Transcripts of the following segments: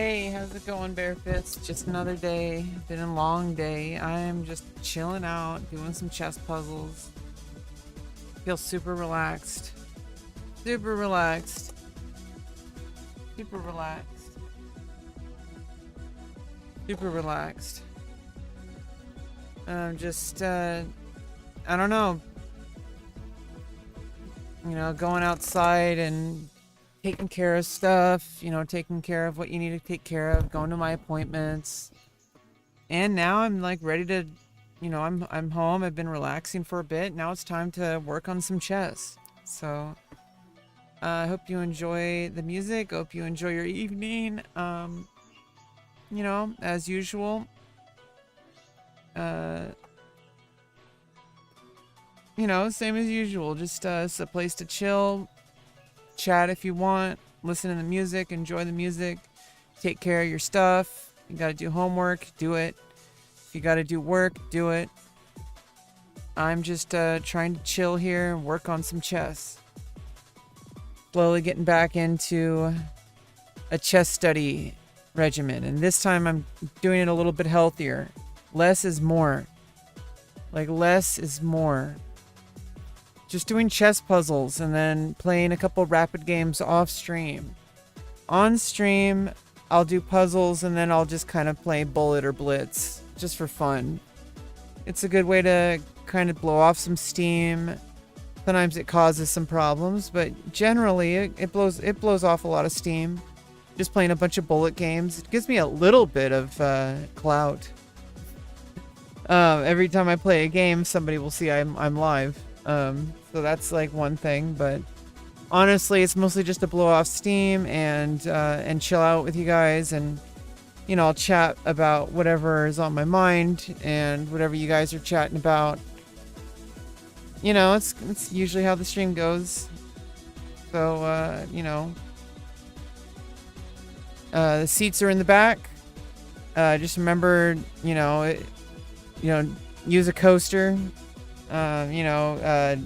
Hey, how's it going, Bear Fist? Just another day. Been a long day. I am just chilling out, doing some chess puzzles. Feel super relaxed. Super relaxed. Super relaxed. Super relaxed. Just, I don't know. Going outside and taking care of stuff, taking care of what you need to take care of, going to my appointments. And now I'm like ready to, I'm home. I've been relaxing for a bit. Now it's time to work on some chess. So I hope you enjoy the music. Hope you enjoy your evening. As usual. Uh, same as usual. Just it's a place to chill, chat if you want, listen to the music, enjoy the music, take care of your stuff. You gotta do homework, do it. If you gotta do work, do it. I'm just trying to chill here and work on some chess. Slowly getting back into a chess study regimen, and this time I'm doing it a little bit healthier. Less is more. Like, less is more. Just doing chess puzzles and then playing a couple rapid games off stream. On stream, I'll do puzzles and then I'll just kind of play Bullet or Blitz just for fun. It's a good way to kind of blow off some steam. Sometimes it causes some problems, but generally it blows off a lot of steam. Just playing a bunch of bullet games. It gives me a little bit of clout. Every time I play a game, somebody will see I'm live. So that's like one thing, but honestly, it's mostly just to blow off steam and chill out with you guys, and I'll chat about whatever is on my mind and whatever you guys are chatting about. It's usually how the stream goes. So the seats are in the back. Just remember, use a coaster.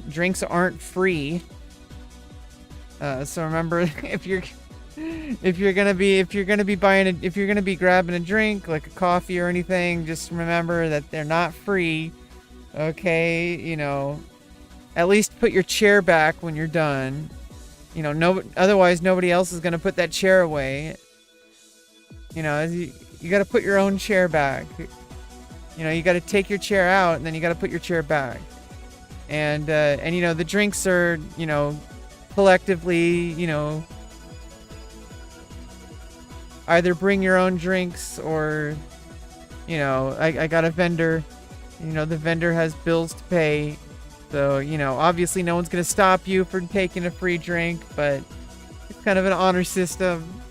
Drinks aren't free. So remember, if you're gonna be grabbing a drink like a coffee or anything, just remember that they're not free. Okay, at least put your chair back when you're done. Otherwise nobody else is gonna put that chair away. You gotta put your own chair back. You gotta take your chair out and then you gotta put your chair back. And the drinks are, collectively, either bring your own drinks or, I got a vendor, the vendor has bills to pay. So, obviously no one's going to stop you for taking a free drink, but it's kind of an honor system.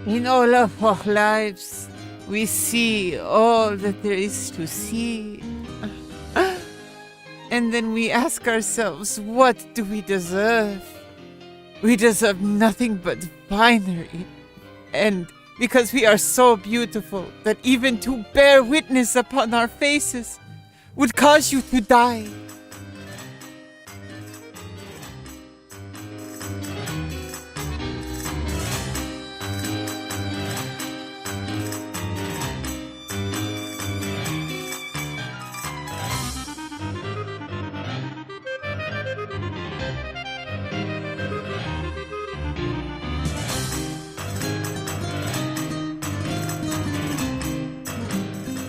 In all of our lives, we see all that there is to see. And then we ask ourselves, what do we deserve? We deserve nothing but finery. And because we are so beautiful that even to bear witness upon our faces would cause you to die.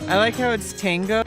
I like how it's tango.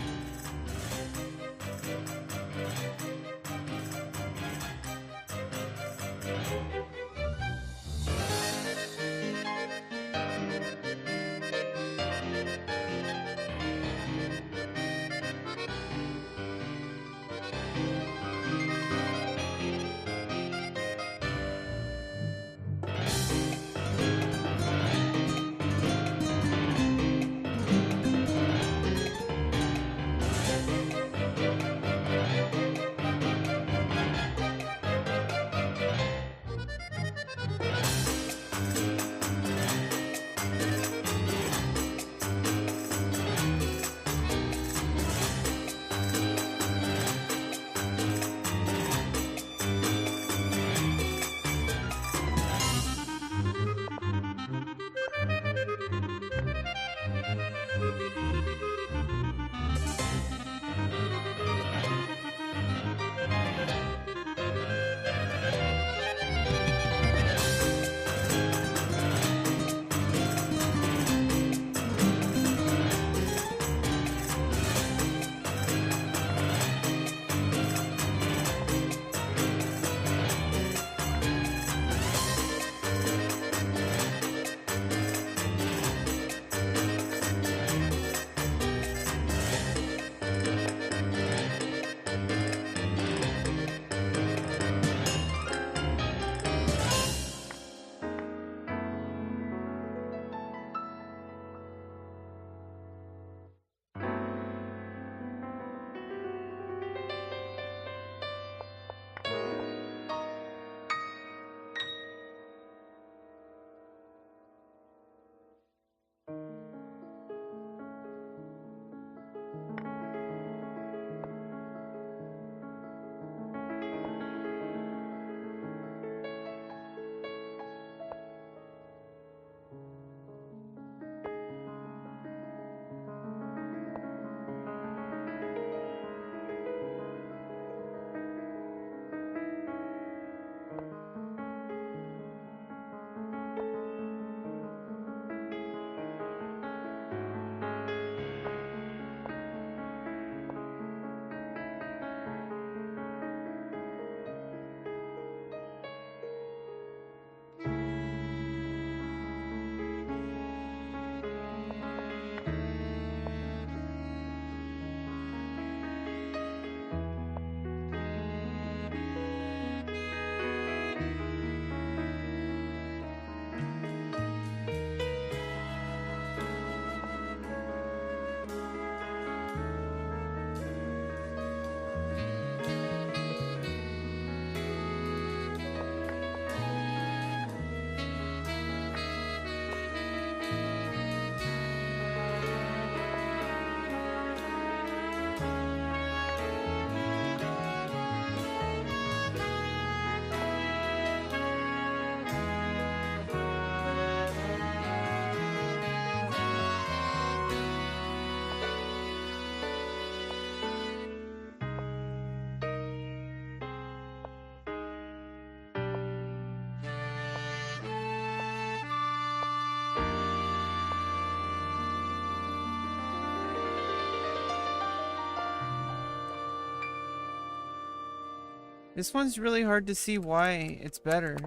This one's really hard to see why it's better.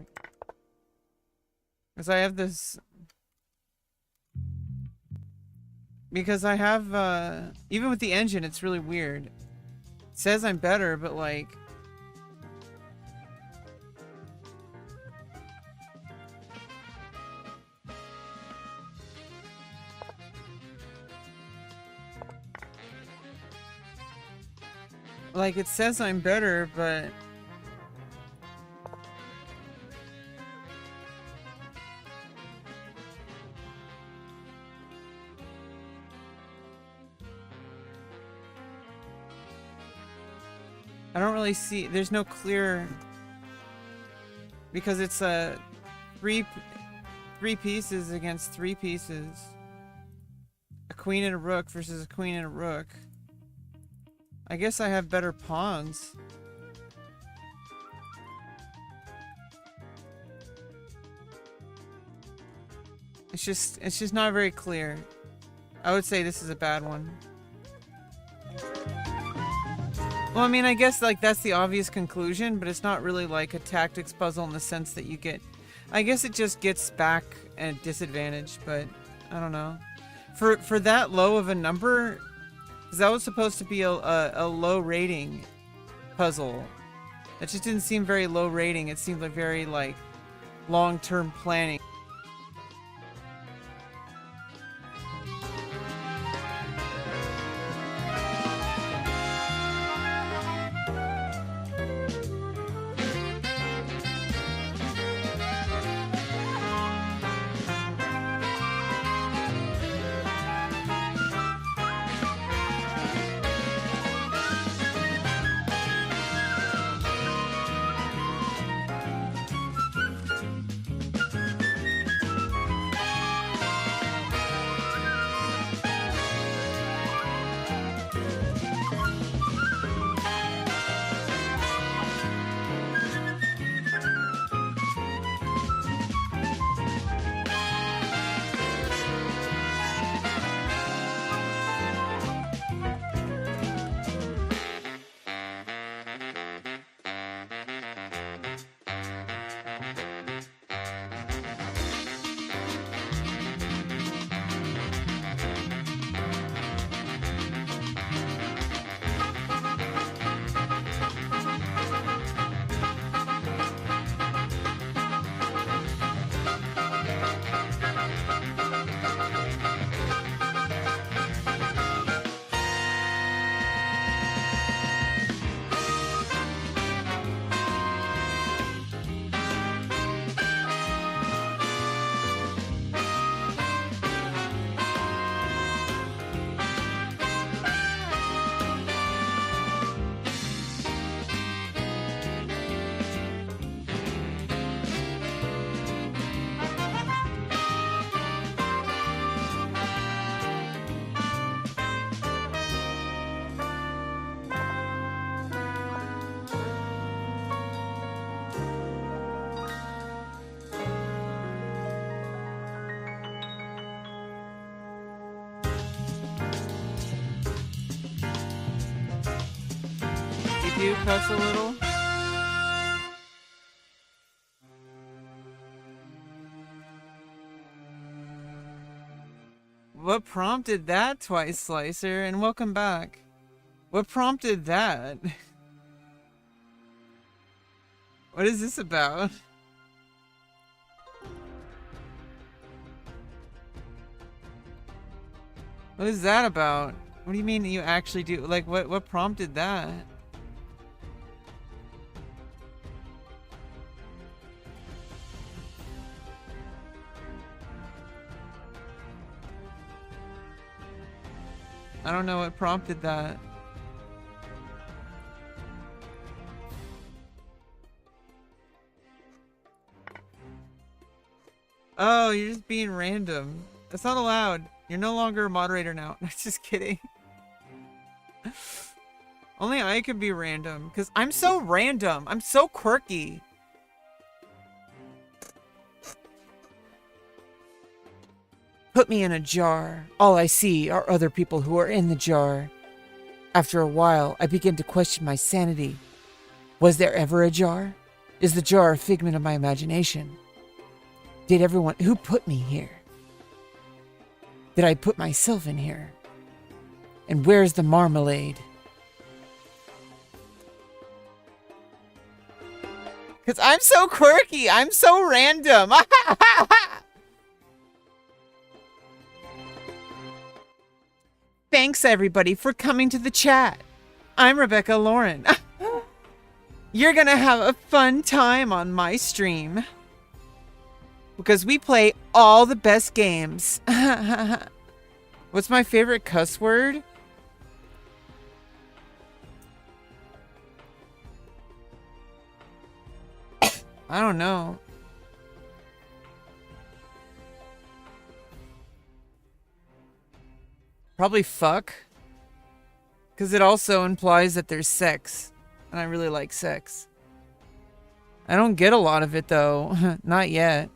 Because I have this... Because I have, even with the engine, it's really weird. It says I'm better, but like... Like, it says I'm better, but... I don't really see... There's no clear... Because it's three pieces against 3 pieces. A queen and a rook versus a queen and a rook. I guess I have better pawns. It's just not very clear. I would say this is a bad one. Well, I mean, I guess like that's the obvious conclusion, but it's not really like a tactics puzzle in the sense that you get... I guess it just gets back at disadvantage, but I don't know. For that low of a number, because that was supposed to be a low rating puzzle. That just didn't seem very low rating. It seemed like very like long-term planning. CPU cuts a little. What prompted that, Twice Slicer? And welcome back. What prompted that? What is this about? What is that about? What do you mean you actually do? Like, what prompted that? I don't know what prompted that. Oh, you're just being random. That's not allowed. You're no longer a moderator now. Just kidding. Only I could be random, because I'm so random. I'm so quirky. Put me in a jar. All I see are other people who are in the jar. After a while, I begin to question my sanity. Was there ever a jar? Is the jar a figment of my imagination? Did everyone... Who put me here? Did I put myself in here? And where's the marmalade? Because I'm so quirky. I'm so random. Thanks, everybody, for coming to the chat. I'm Rebecca Lauren. You're gonna have a fun time on my stream. Because we play all the best games. What's my favorite cuss word? I don't know. Probably fuck. Because it also implies that there's sex. And I really like sex. I don't get a lot of it though. Not yet.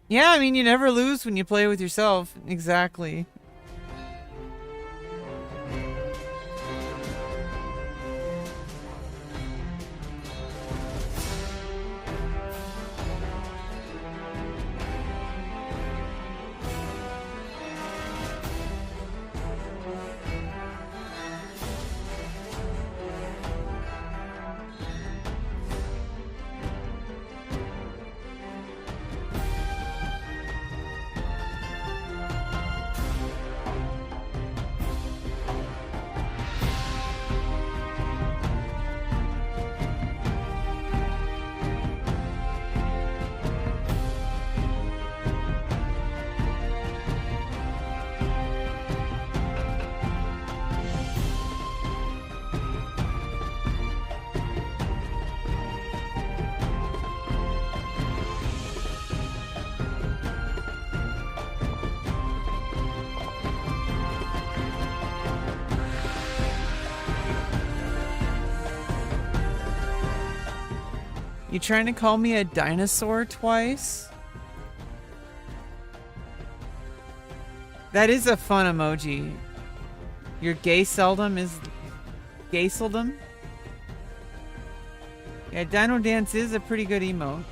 Yeah, I mean, you never lose when you play with yourself. Exactly. You trying to call me a dinosaur twice? That is a fun emoji. Your gay seldom is gay seldom? Yeah, Dino Dance is a pretty good emote.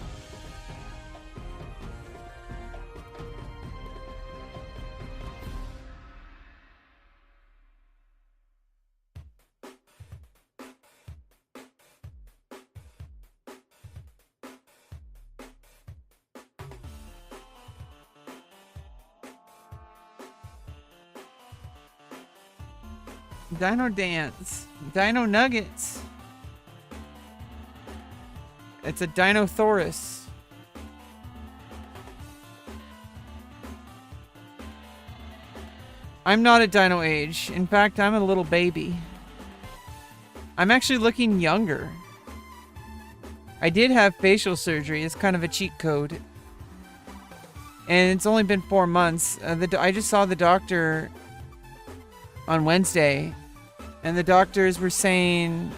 Dino Dance. Dino Nuggets. It's a Dinothoris. I'm not a dino age. In fact, I'm a little baby. I'm actually looking younger. I did have facial surgery. It's kind of a cheat code. And it's only been 4 months. I just saw the doctor on Wednesday, and the doctors were saying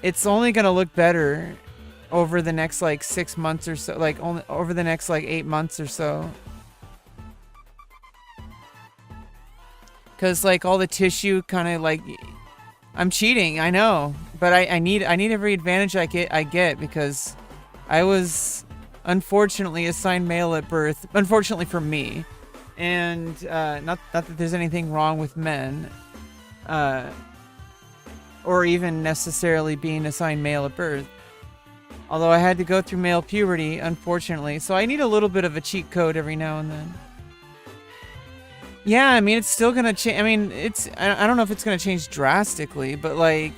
it's only going to look better over the next like 6 months or so, like only over the next like 8 months or so, because like all the tissue kind of like, I'm cheating, I know, but I need every advantage I get because I was unfortunately assigned male at birth, unfortunately for me. And not that there's anything wrong with men, or even necessarily being assigned male at birth. Although I had to go through male puberty, unfortunately. So I need a little bit of a cheat code every now and then. Yeah, I mean, it's still gonna change. I mean, I don't know if it's gonna change drastically, but like,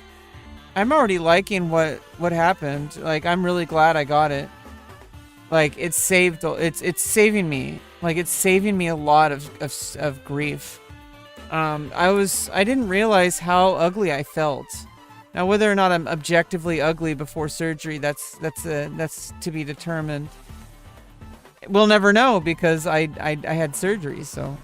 I'm already liking what happened. Like, I'm really glad I got it. Like, it's saving me. Like, it's saving me a lot of grief. I didn't realize how ugly I felt. Now, whether or not I'm objectively ugly before surgery, that's to be determined. We'll never know because I had surgery, so.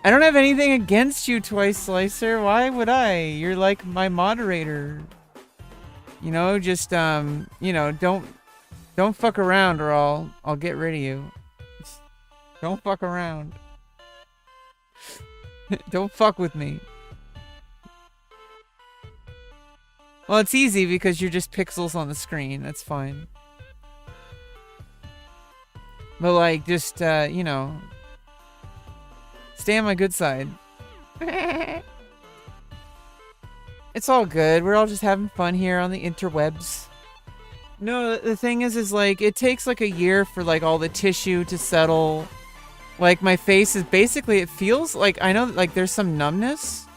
I don't have anything against you, Twice Slicer. Why would I? You're like my moderator. You know, just you know, don't fuck around or I'll get rid of you. Don't fuck around. Don't fuck with me. Well, it's easy because you're just pixels on the screen. That's fine. But like, just, you know, stay on my good side. It's all good. We're all just having fun here on the interwebs. No, the thing is like, it takes like a year for like all the tissue to settle. Like, my face is basically, it feels like, I know like there's some numbness.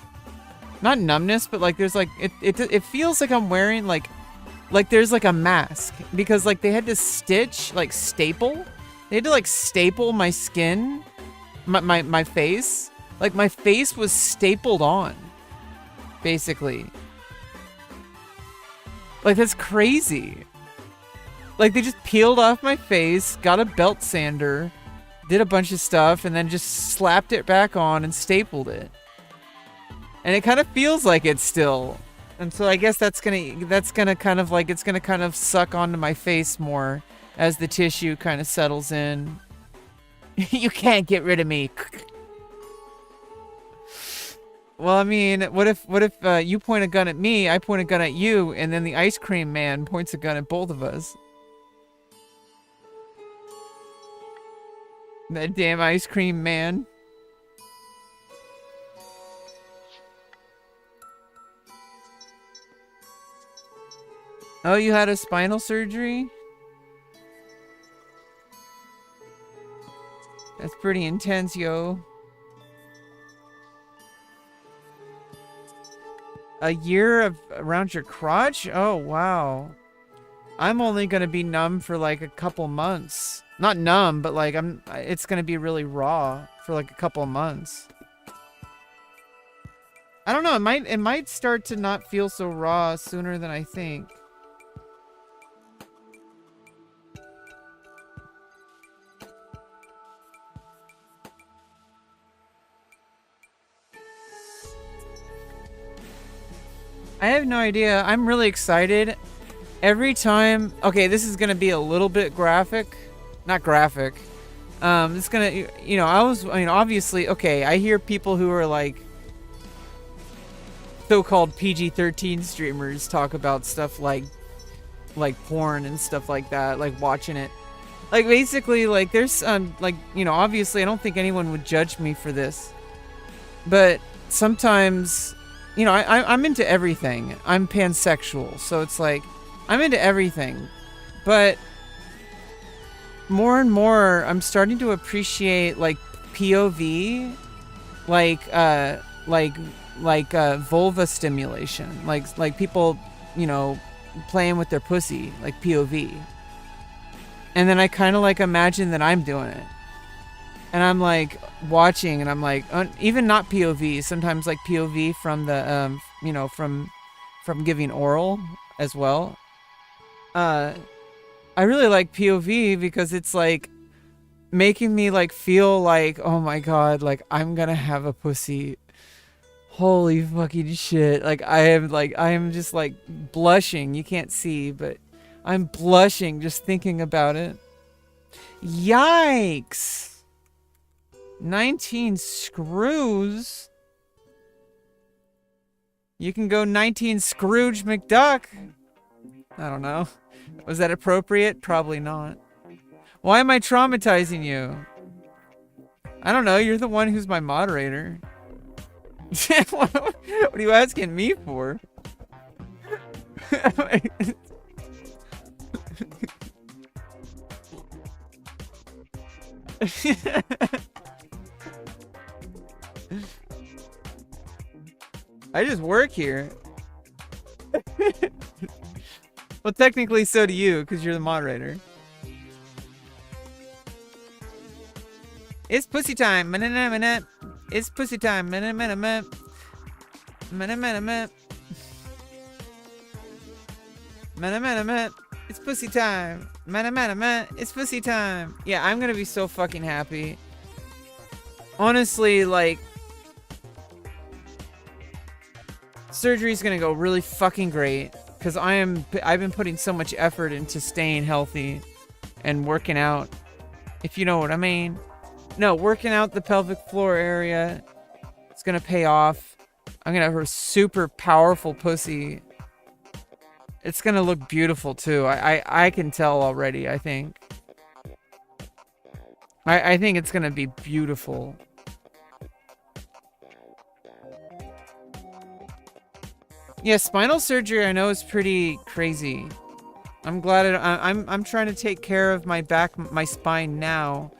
not numbness, but like there's like it feels like I'm wearing like there's like a mask, because like they had to stitch, like staple. They had to like staple my skin, my face. Like my face was stapled on, basically. Like that's crazy. Like they just peeled off my face, got a belt sander, did a bunch of stuff, and then just slapped it back on and stapled it. And it kind of feels like it still. And so I guess that's gonna kind of like, it's gonna kind of suck onto my face more as the tissue kind of settles in. You can't get rid of me. Well, I mean, what if you point a gun at me, I point a gun at you, and then the ice cream man points a gun at both of us? That damn ice cream man. Oh, you had a spinal surgery? That's pretty intense, yo. A year around your crotch? Oh, wow. I'm only gonna be numb for like a couple months. Not numb, but like it's gonna be really raw for like a couple months. I don't know, it might start to not feel so raw sooner than I think. I have no idea. I'm really excited. Every time... Okay, this is going to be a little bit graphic. Not graphic. It's going to... You know, obviously... Okay, I hear people who are like... so-called PG-13 streamers talk about stuff like porn and stuff like that. Like, watching it. Like, basically, like, there's... like, you know, obviously, I don't think anyone would judge me for this. But sometimes... You know, I'm into everything. I'm pansexual, so it's like, I'm into everything. But more and more, I'm starting to appreciate, like, POV, like vulva stimulation. Like people, you know, playing with their pussy, like POV. And then I kind of, like, imagine that I'm doing it. And I'm like watching, and I'm like, even not POV, sometimes like POV from the, you know, from giving oral as well. I really like POV because it's like making me like feel like, oh my God, like I'm gonna have a pussy. Holy fucking shit. Like I am just like blushing. You can't see, but I'm blushing just thinking about it. Yikes. 19 screws? You can go 19 Scrooge McDuck. I don't know. Was that appropriate? Probably not. Why am I traumatizing you? I don't know. You're the one who's my moderator. What are you asking me for? I just work here. Well, technically so do you, because you're the moderator. It's pussy time. It's pussy time. It's pussy time. It's pussy time. Yeah, I'm gonna be so fucking happy. Honestly, like, surgery's gonna go really fucking great, because I've been putting so much effort into staying healthy and working out, if you know what I mean. No, working out the pelvic floor area. It's gonna pay off. I'm gonna have a super powerful pussy. It's gonna look beautiful too. I can tell already, I think. I think it's gonna be beautiful. Yeah, spinal surgery I know is pretty crazy. I'm glad I'm trying to take care of my back, my spine now.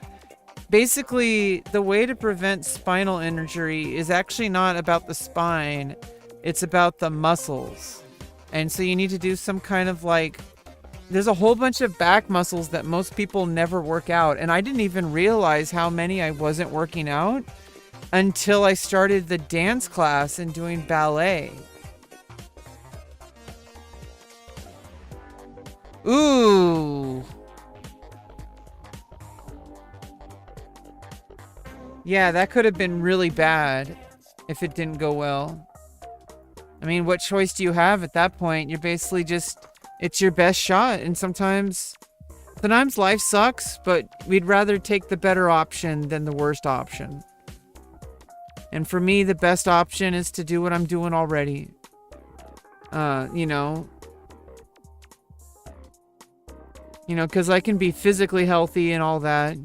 Basically, the way to prevent spinal injury is actually not about the spine. It's about the muscles. And so you need to do some kind of like, there's a whole bunch of back muscles that most people never work out. And I didn't even realize how many I wasn't working out until I started the dance class and doing ballet. Ooh. Yeah, that could have been really bad if it didn't go well. I mean, what choice do you have at that point? You're basically just, it's your best shot. And sometimes life sucks, but we'd rather take the better option than the worst option. And for me, the best option is to do what I'm doing already. You know, because I can be physically healthy and all that.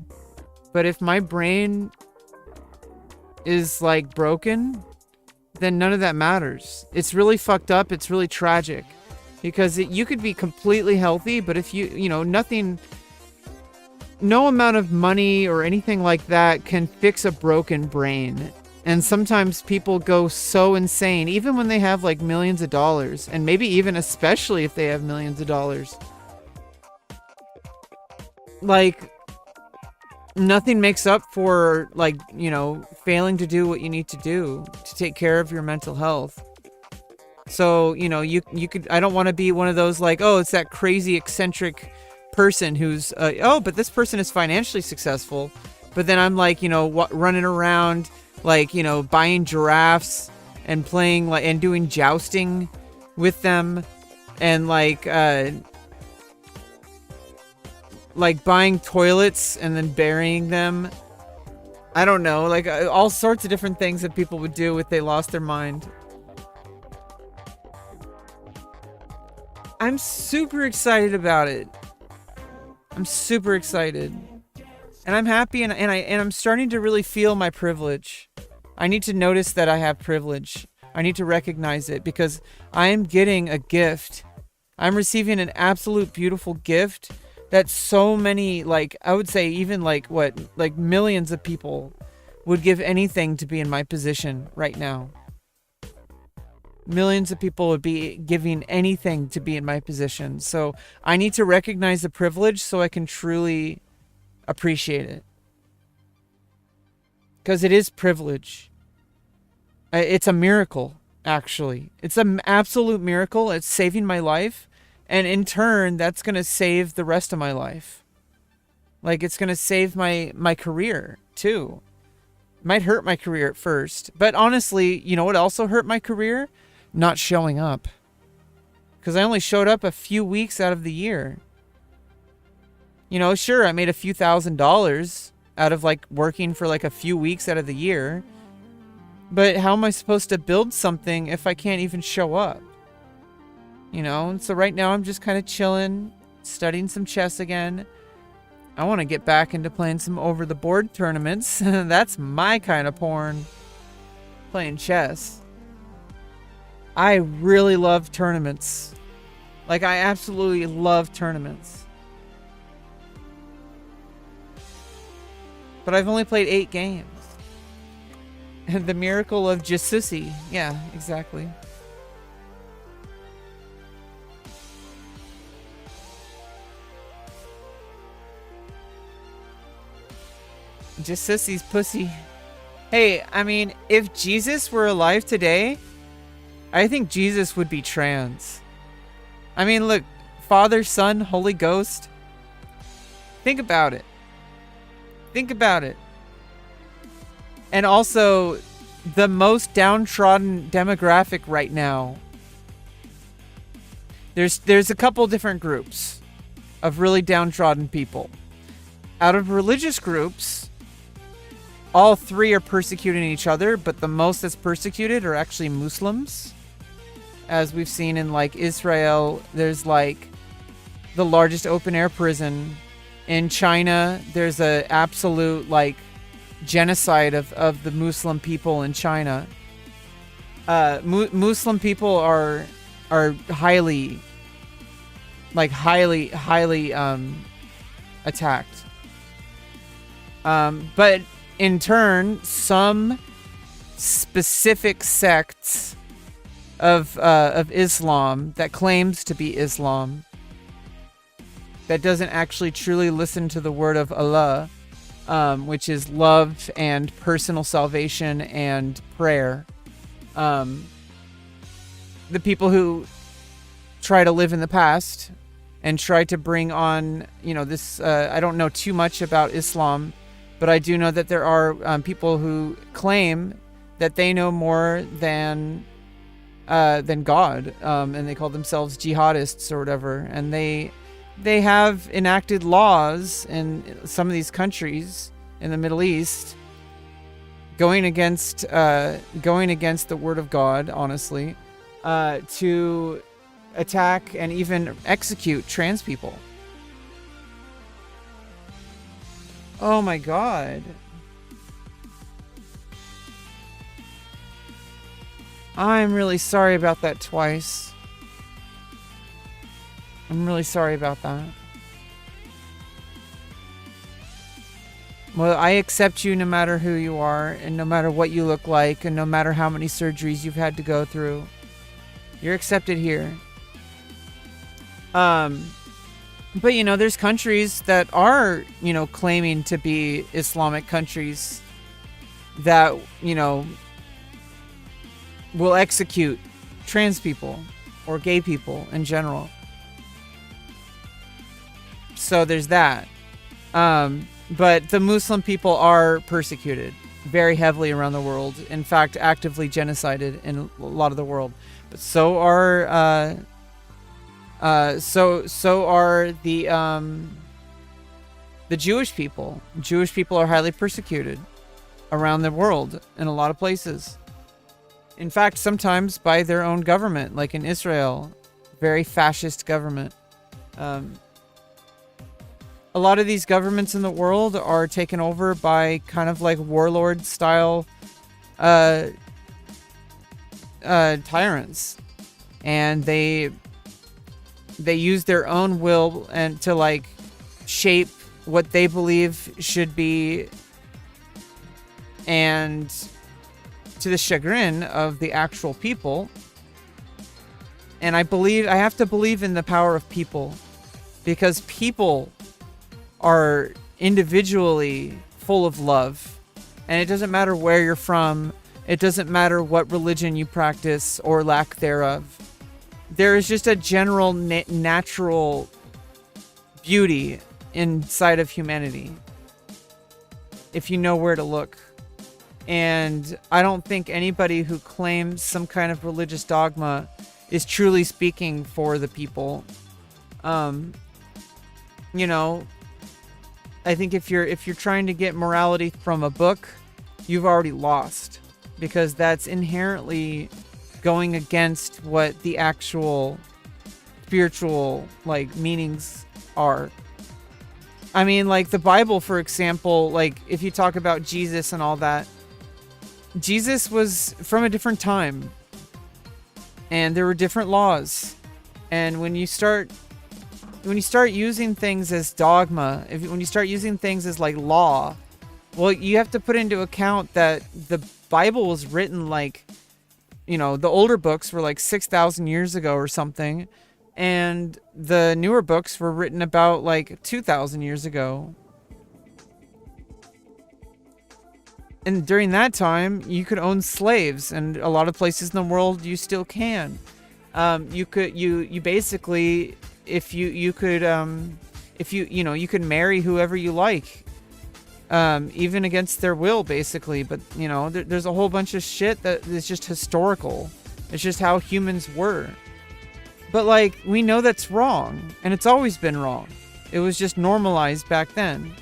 But if my brain is like broken, then none of that matters. It's really fucked up. It's really tragic. Because you could be completely healthy, but if no amount of money or anything like that can fix a broken brain. And sometimes people go so insane, even when they have like millions of dollars, and maybe even especially if they have millions of dollars. Like, nothing makes up for, like, failing to do what you need to do to take care of your mental health. So, you could, I don't want to be one of those like, oh, it's that crazy eccentric person who's, but this person is financially successful. But then I'm like, running around, like, buying giraffes and playing, like, and doing jousting with them and like buying toilets and then burying them. I don't know, like all sorts of different things that people would do if they lost their mind. I'm super excited about it. I'm super excited. And I'm happy and I'm starting to really feel my privilege. I need to notice that I have privilege. I need to recognize it because I am getting a gift. I'm receiving an absolute beautiful gift that so many, like, I would say even like millions of people would give anything to be in my position right now. Millions of people would be giving anything to be in my position. So I need to recognize the privilege so I can truly appreciate it. Because it is privilege. It's a miracle, actually. It's an absolute miracle. It's saving my life. And in turn, that's going to save the rest of my life. Like, it's going to save my career, too. Might hurt my career at first. But honestly, you know what also hurt my career? Not showing up. Because I only showed up a few weeks out of the year. Sure, I made a few $1,000s out of, like, working for, like, a few weeks out of the year. But how am I supposed to build something if I can't even show up? And so right now I'm just kind of chilling, studying some chess again. I want to get back into playing some over-the-board tournaments. That's my kind of porn. Playing chess. I really love tournaments. Like, I absolutely love tournaments. But I've only played 8 games. The miracle of Jasusi. Yeah, exactly. Jasusi's pussy. Hey, I mean, if Jesus were alive today, I think Jesus would be trans. I mean, look, Father, Son, Holy Ghost. Think about it. Think about it. And also, the most downtrodden demographic right now. There's a couple different groups of really downtrodden people. Out of religious groups, all 3 are persecuting each other, but the most that's persecuted are actually Muslims. As we've seen in, like, Israel, there's, like, the largest open-air prison. In China, there's a absolute, like, genocide of the Muslim people in China. Muslim people are highly attacked. But in turn, some specific sects of Islam that claims to be Islam, that doesn't actually truly listen to the word of Allah, which is love and personal salvation and prayer. The people who try to live in the past and try to bring on, this, I don't know too much about Islam, but I do know that there are people who claim that they know more than God, and they call themselves jihadists or whatever, and they have enacted laws in some of these countries in the Middle East going against the word of God, honestly, to attack and even execute trans people. Oh my God. I'm really sorry about that twice. I'm really sorry about that. Well, I accept you no matter who you are, and no matter what you look like, and no matter how many surgeries you've had to go through. You're accepted here. But there's countries that are, claiming to be Islamic countries that, will execute trans people or gay people in general. So there's that. But the Muslim people are persecuted very heavily around the world. In fact, actively genocided in a lot of the world. But so are the Jewish people. Jewish people are highly persecuted around the world in a lot of places. In fact, sometimes by their own government, like in Israel, very fascist government. A lot of these governments in the world are taken over by kind of like warlord style tyrants, and they use their own will and to like shape what they believe should be, and to the chagrin of the actual people. And I have to believe in the power of people, because people are individually full of love, and it doesn't matter where you're from, it doesn't matter what religion you practice or lack thereof. There is just a general natural beauty inside of humanity if you know where to look. And I don't think anybody who claims some kind of religious dogma is truly speaking for the people. I think if you're trying to get morality from a book, you've already lost, because that's inherently going against what the actual spiritual meanings are. I mean, like the Bible, for example, like if you talk about Jesus and all that, Jesus was from a different time, and there were different laws. And when you start using things as dogma, when you start using things as like law, well, you have to put into account that the Bible was written the older books were like 6,000 years ago or something, and the newer books were written about like 2,000 years ago. And during that time, you could own slaves, and a lot of places in the world you still can. You basically, you could marry whoever you like, even against their will, basically. But there's a whole bunch of shit that is just historical. It's just how humans were. But we know that's wrong, and it's always been wrong. It was just normalized back then.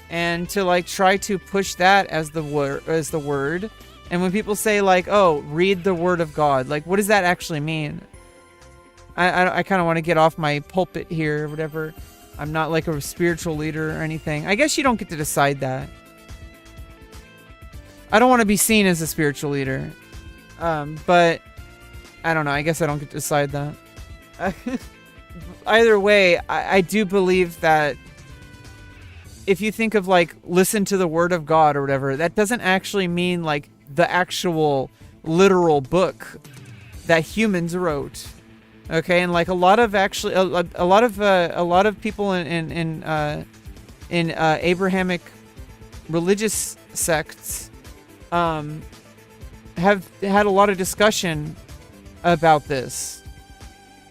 And to try to push that as the word, and when people say oh, read the word of God, what does that actually mean? I kind of want to get off my pulpit here or whatever. I'm not like a spiritual leader or anything. I guess you don't get to decide that. I don't want to be seen as a spiritual leader. But I don't know. I guess I don't get to decide that. Either way, I do believe that if you think of listen to the word of God or whatever, that doesn't actually mean the actual literal book that humans wrote. Okay, and like a lot of actually a lot of people in Abrahamic religious sects have had a lot of discussion about this.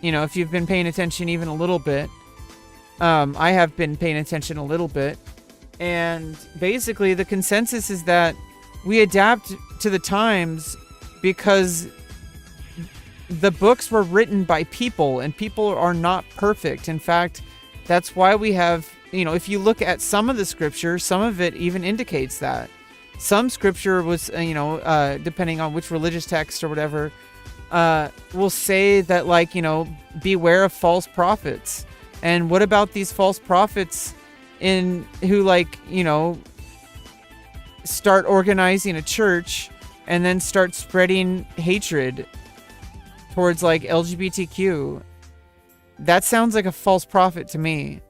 You know, if you've been paying attention even a little bit, I have been paying attention a little bit, and basically the consensus is that we adapt to the times because the books were written by people, and people are not perfect. In fact, that's why we have, you know, if you look at some of the scripture, some of it even indicates that. Some scripture was, depending on which religious text or whatever, will say that, like, you know, beware of false prophets. And what about these false prophets who, like, you know, start organizing a church and then start spreading hatred towards, like, LGBTQ? That sounds like a false prophet to me.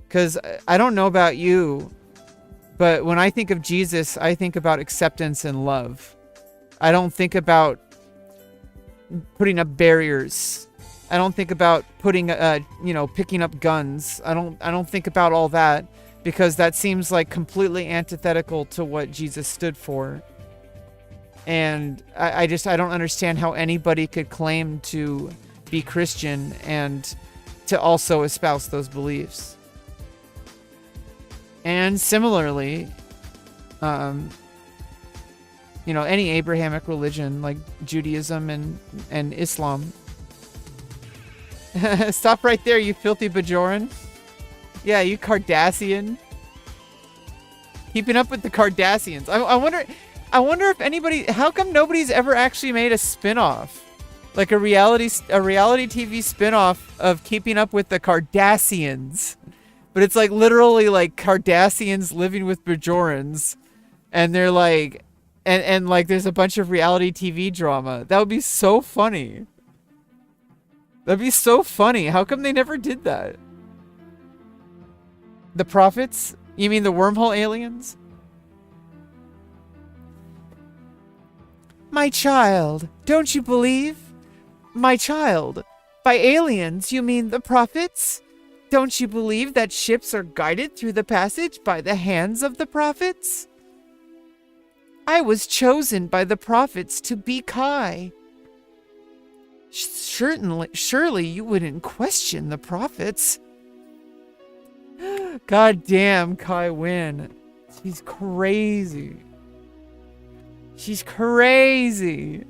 Because I don't know about you, but when I think of Jesus, I think about acceptance and love. I don't think about putting up barriers. I don't think about picking up guns. I don't think about all that, because that seems like completely antithetical to what Jesus stood for. And I don't understand how anybody could claim to be Christian and to also espouse those beliefs. And similarly, any Abrahamic religion like Judaism and Islam. Stop right there, you filthy Bajoran. Yeah, you Cardassian. Keeping up with the Cardassians. I wonder if anybody, how come nobody's ever actually made a spin-off? Like a reality TV spin-off of Keeping Up with the Cardassians. But it's like literally like Cardassians living with Bajorans. And they're like, and like there's a bunch of reality TV drama. That would be so funny. That'd be so funny. How come they never did that? The prophets? You mean the wormhole aliens? My child, don't you believe? My child, by aliens you mean the prophets? Don't you believe that ships are guided through the passage by the hands of the prophets? I was chosen by the prophets to be Kai. Surely you wouldn't question the prophets. God damn, Kai Wynn. She's crazy. She's crazy.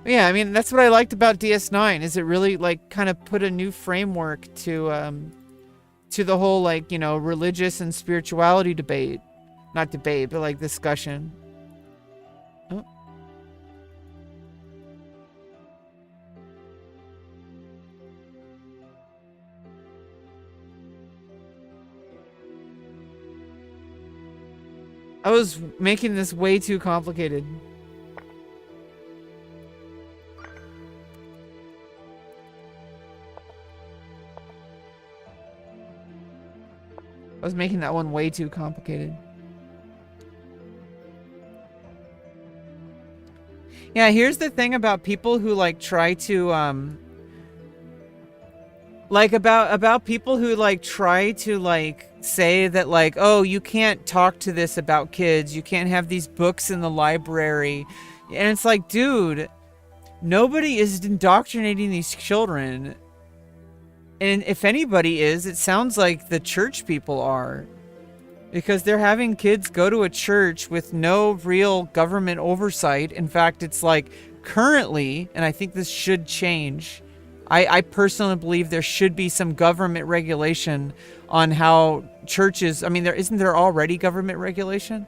Yeah, I mean, that's what I liked about DS9, is it really, like, kind of put a new framework to the whole, like, you know, religious and spirituality debate. Not debate, but, like, discussion. Oh. I was making this way too complicated. I was making that one way too complicated. Yeah, here's the thing about people who like try to about people who like try to like say that like, oh, you can't talk to this about kids, you can't have these books in the library. And it's like, dude, nobody is indoctrinating these children. And if anybody is, it sounds like the church people are. Because they're having kids go to a church with no real government oversight. In fact, it's like currently, and I think this should change, I personally believe there should be some government regulation on how churches, I mean, isn't there already government regulation?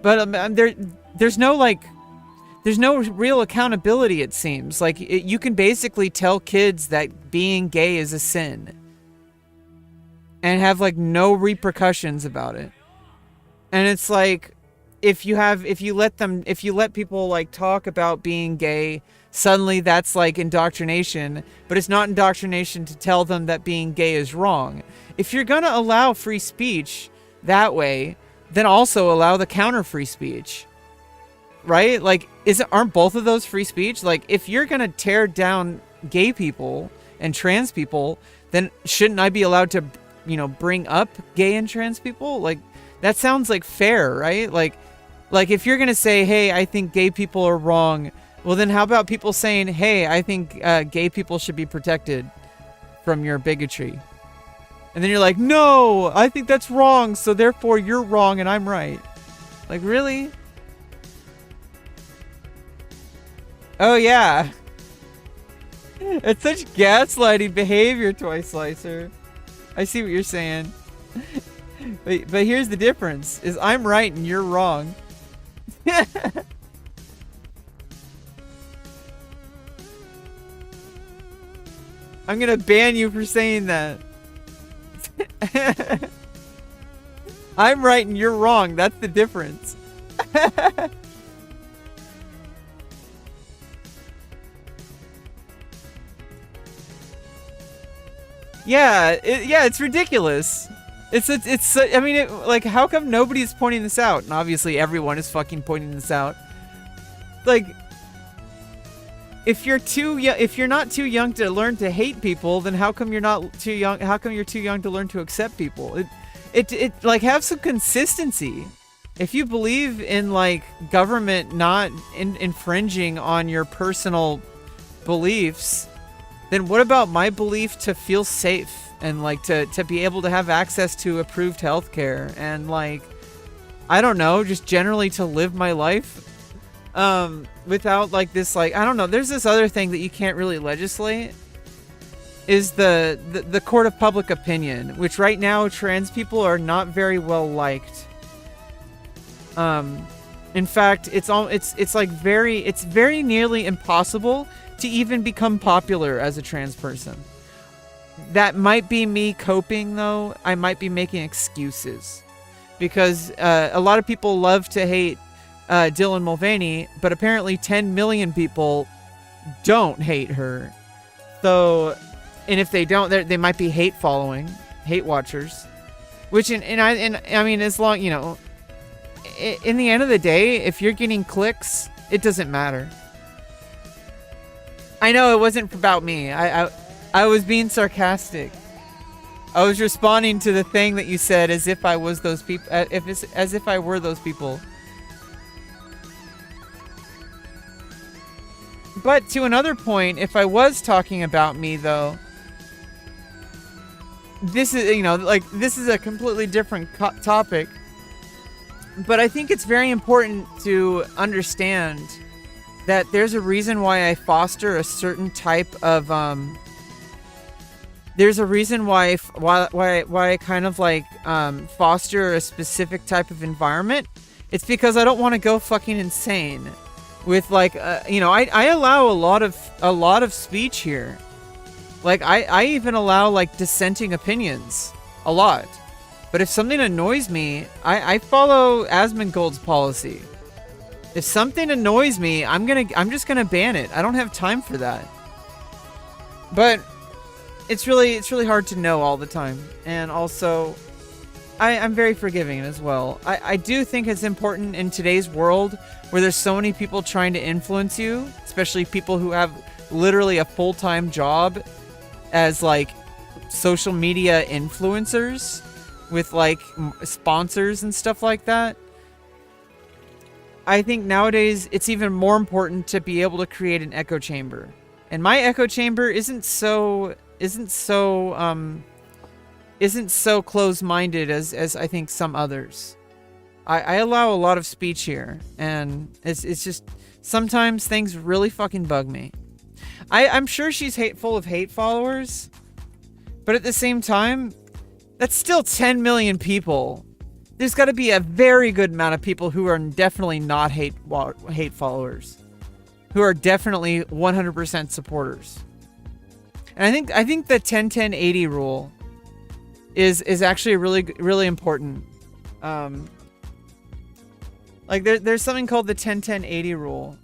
But there's no real accountability, it seems. Like, you can basically tell kids that being gay is a sin. And have, like, no repercussions about it. And it's like, if you let people like talk about being gay, suddenly that's like indoctrination, but it's not indoctrination to tell them that being gay is wrong. If you're gonna allow free speech that way, then also allow the counter free speech, right? Like, aren't both of those free speech? Like, if you're gonna tear down gay people and trans people, then shouldn't I be allowed to, bring up gay and trans people? Like, that sounds like fair, right? Like if you're gonna say, hey, I think gay people are wrong, well then how about people saying, hey, I think gay people should be protected from your bigotry? And then you're like, no, I think that's wrong, so therefore you're wrong and I'm right. Like, really? Oh yeah. It's such gaslighting behavior, Toy Slicer. I see what you're saying. But here's the difference, is I'm right and you're wrong. I'm gonna ban you for saying that. I'm right and you're wrong. That's the difference. Yeah, it's ridiculous. I mean, like, how come nobody's pointing this out? And obviously everyone is fucking pointing this out. Like, if you're not too young to learn to hate people, then how come you're not too young? How come you're too young to learn to accept people? It like, have some consistency. If you believe in like government not infringing on your personal beliefs, then what about my belief to feel safe and like to be able to have access to approved healthcare and like, I don't know, just generally to live my life without like this, like, I don't know, there's this other thing that you can't really legislate, is the court of public opinion, which right now trans people are not very well liked. In fact, it's very nearly impossible to even become popular as a trans person. That might be me coping, though. I might be making excuses because a lot of people love to hate Dylan Mulvaney, but apparently 10 million people don't hate her. So, and if they don't, they might be hate watchers. Which, I mean, as long, in the end of the day, if you're getting clicks, it doesn't matter. I know it wasn't about me. I was being sarcastic. I was responding to the thing that you said as if I was those people, as if I were those people. But to another point, if I was talking about me, though, this is, this is a completely different topic. But I think it's very important to understand that there's a reason why I foster a certain type of, there's a reason why I kind of like foster a specific type of environment. It's because I don't want to go fucking insane with like, I allow a lot of speech here. Like I even allow like dissenting opinions a lot. But if something annoys me, I follow Asmongold's policy. If something annoys me, I'm just gonna ban it. I don't have time for that. But it's really hard to know all the time. And also, I'm very forgiving as well. I do think it's important in today's world where there's so many people trying to influence you, especially people who have literally a full-time job as like social media influencers with like sponsors and stuff like that. I think nowadays it's even more important to be able to create an echo chamber. And my echo chamber isn't so closed-minded as I think some others. I allow a lot of speech here, and it's just sometimes things really fucking bug me. I'm sure she's full of hate followers, but at the same time, that's still 10 million people. There's got to be a very good amount of people who are definitely not hate followers, who are definitely 100% supporters. And I think the 10-10-80 rule is actually really important. Like there's something called the 10-10-80 rule.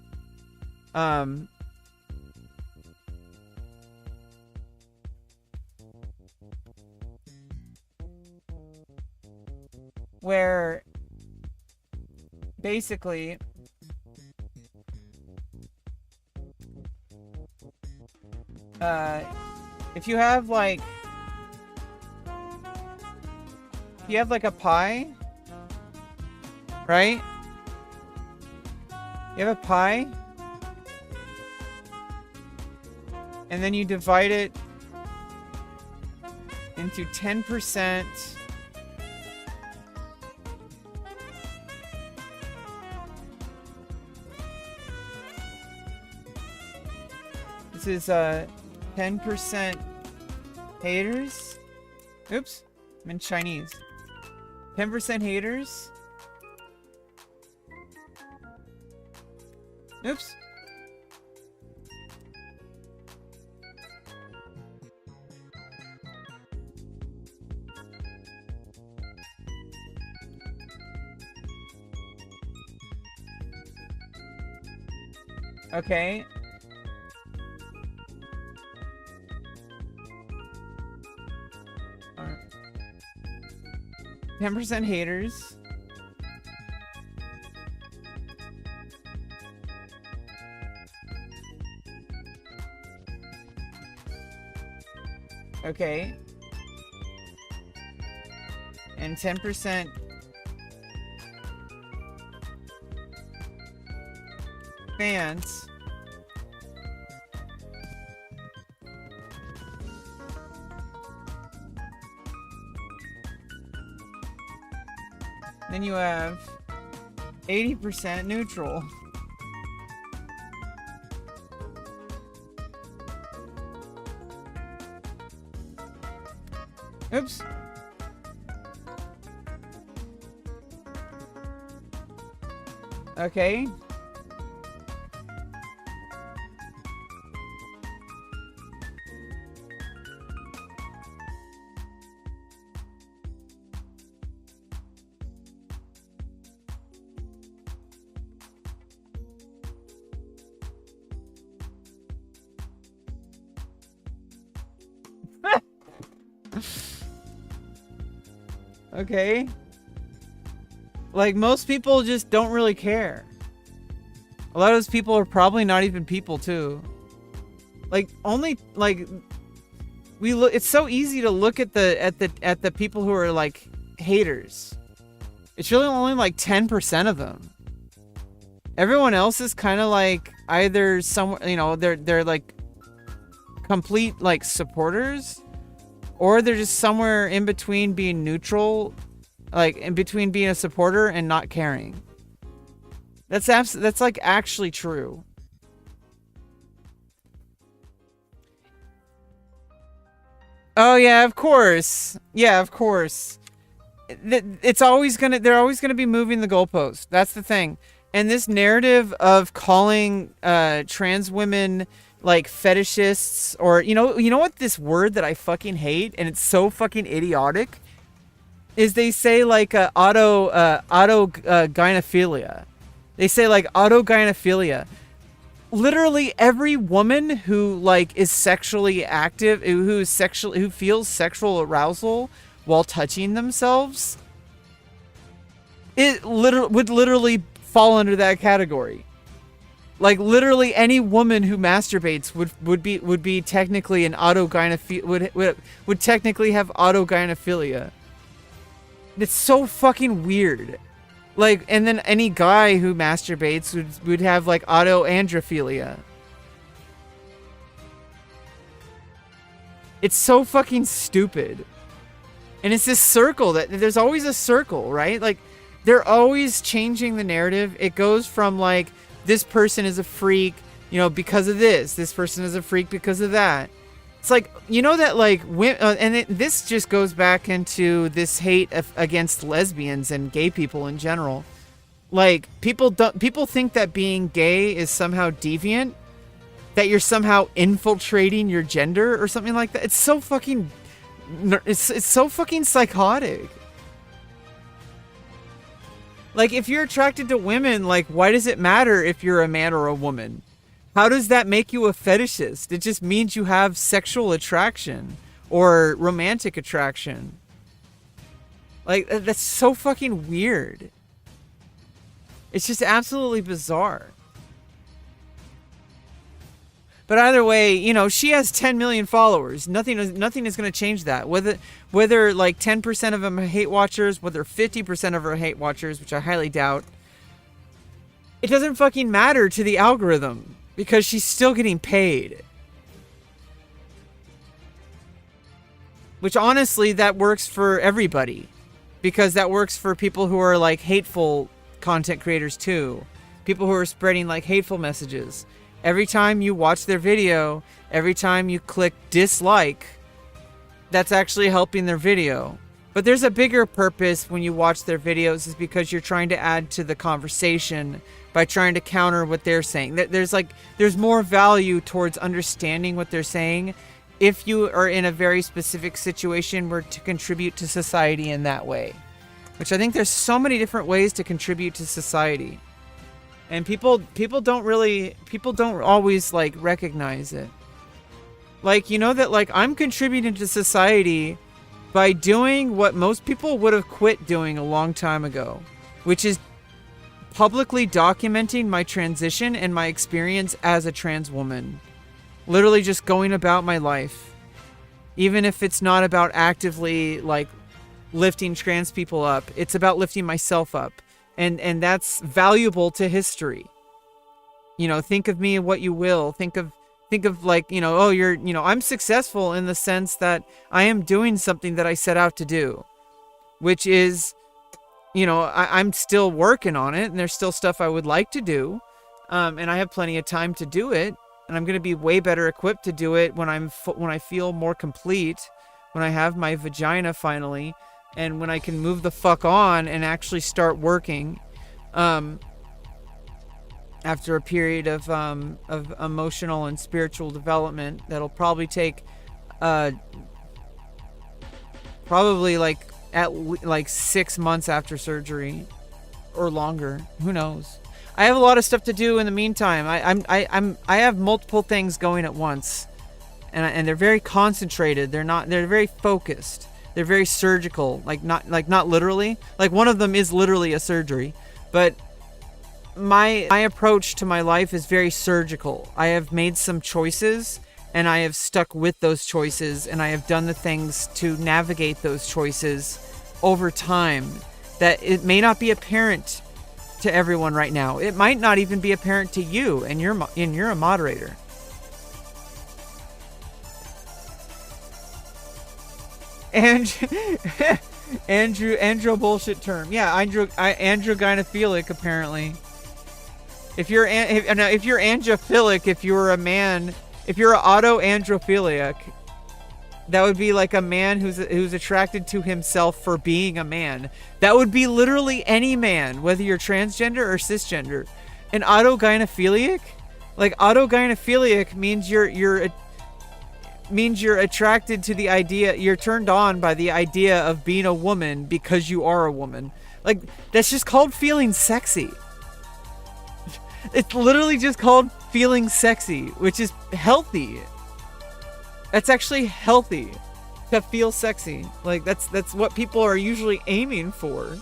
Where basically if you have like a pie, right? You have a pie, and then you divide it into 10%. This is 10% haters. Oops, I'm in Chinese. 10% haters. Oops. Okay. Alright. 10% haters. Okay. And 10% fans. Then you have 80% neutral. Oops. Okay. Okay. Like, most people just don't really care. A lot of those people are probably not even people, too. Like, only, like, we look, it's so easy to look at the people who are, like, haters. It's really only, like, 10% of them. Everyone else is kind of, like, either somewhere, you know, they're, like, complete, like, supporters, or they're just somewhere in between being neutral, like in between being a supporter and not caring. That's like actually true. Oh yeah, of course. Yeah, of course. It's always gonna, they're always gonna be moving the goalpost. That's the thing. And this narrative of calling trans women like fetishists, or you know what, this word that I fucking hate, and it's so fucking idiotic, is they say like autogynephilia. They say like autogynephilia. Literally every woman who like is sexually active, who feels sexual arousal while touching themselves, it would literally fall under that category. Like literally any woman who masturbates would be technically an would technically have autogynephilia. It's so fucking weird. Like, and then any guy who masturbates would have like autoandrophilia. It's so fucking stupid. And it's this circle that there's always a circle, right? Like they're always changing the narrative. It goes from like, this person is a freak, you know, because of this. This person is a freak because of that. It's like, you know that like, this just goes back into this hate against lesbians and gay people in general. Like people think that being gay is somehow deviant, that you're somehow infiltrating your gender or something like that. It's so fucking, it's so fucking psychotic. Like, if you're attracted to women, like, why does it matter if you're a man or a woman? How does that make you a fetishist? It just means you have sexual attraction or romantic attraction. Like, that's so fucking weird. It's just absolutely bizarre. But either way, you know, she has 10 million followers. Nothing is going to change that. Whether like 10% of them are hate watchers, whether 50% of her are hate watchers, which I highly doubt, it doesn't fucking matter to the algorithm because she's still getting paid. Which honestly, that works for everybody, because that works for people who are like hateful content creators too. People who are spreading like hateful messages. Every time you watch their video, every time you click dislike, that's actually helping their video. But there's a bigger purpose when you watch their videos, is because you're trying to add to the conversation by trying to counter what they're saying. There's more value towards understanding what they're saying if you are in a very specific situation where to contribute to society in that way. Which I think there's so many different ways to contribute to society. And people don't always like recognize it. Like, you know that like I'm contributing to society by doing what most people would have quit doing a long time ago, which is publicly documenting my transition and my experience as a trans woman. Literally just going about my life. Even if it's not about actively like lifting trans people up, it's about lifting myself up. And that's valuable to history. You know, think of me what you will. Think of like, you know, oh, I'm successful in the sense that I am doing something that I set out to do, which is, you know, I'm still working on it, and there's still stuff I would like to do. And I have plenty of time to do it, and I'm going to be way better equipped to do it when I feel more complete, when I have my vagina finally, and when I can move the fuck on and actually start working, after a period of emotional and spiritual development that'll probably take, probably like 6 months after surgery, or longer. Who knows? I have a lot of stuff to do in the meantime. I have multiple things going at once, and they're very concentrated. They're very focused. They're very surgical, not literally. Like, one of them is literally a surgery, but my approach to my life is very surgical. I have made some choices, and I have stuck with those choices, and I have done the things to navigate those choices over time that it may not be apparent to everyone right now. It might not even be apparent to you, and you're a moderator. And Andrew bullshit term. Yeah, Andrew gynophilic apparently. If you're androphilic, if you're a man, if you're auto-androphiliac, that would be like a man who's attracted to himself for being a man. That would be literally any man, whether you're transgender or cisgender. And auto-gynophiliac, like auto-gynophiliac means you're attracted to the idea, you're turned on by the idea of being a woman because you are a woman. Like, that's just called feeling sexy. It's literally just called feeling sexy, which is healthy. That's actually healthy to feel sexy. Like, that's what people are usually aiming for.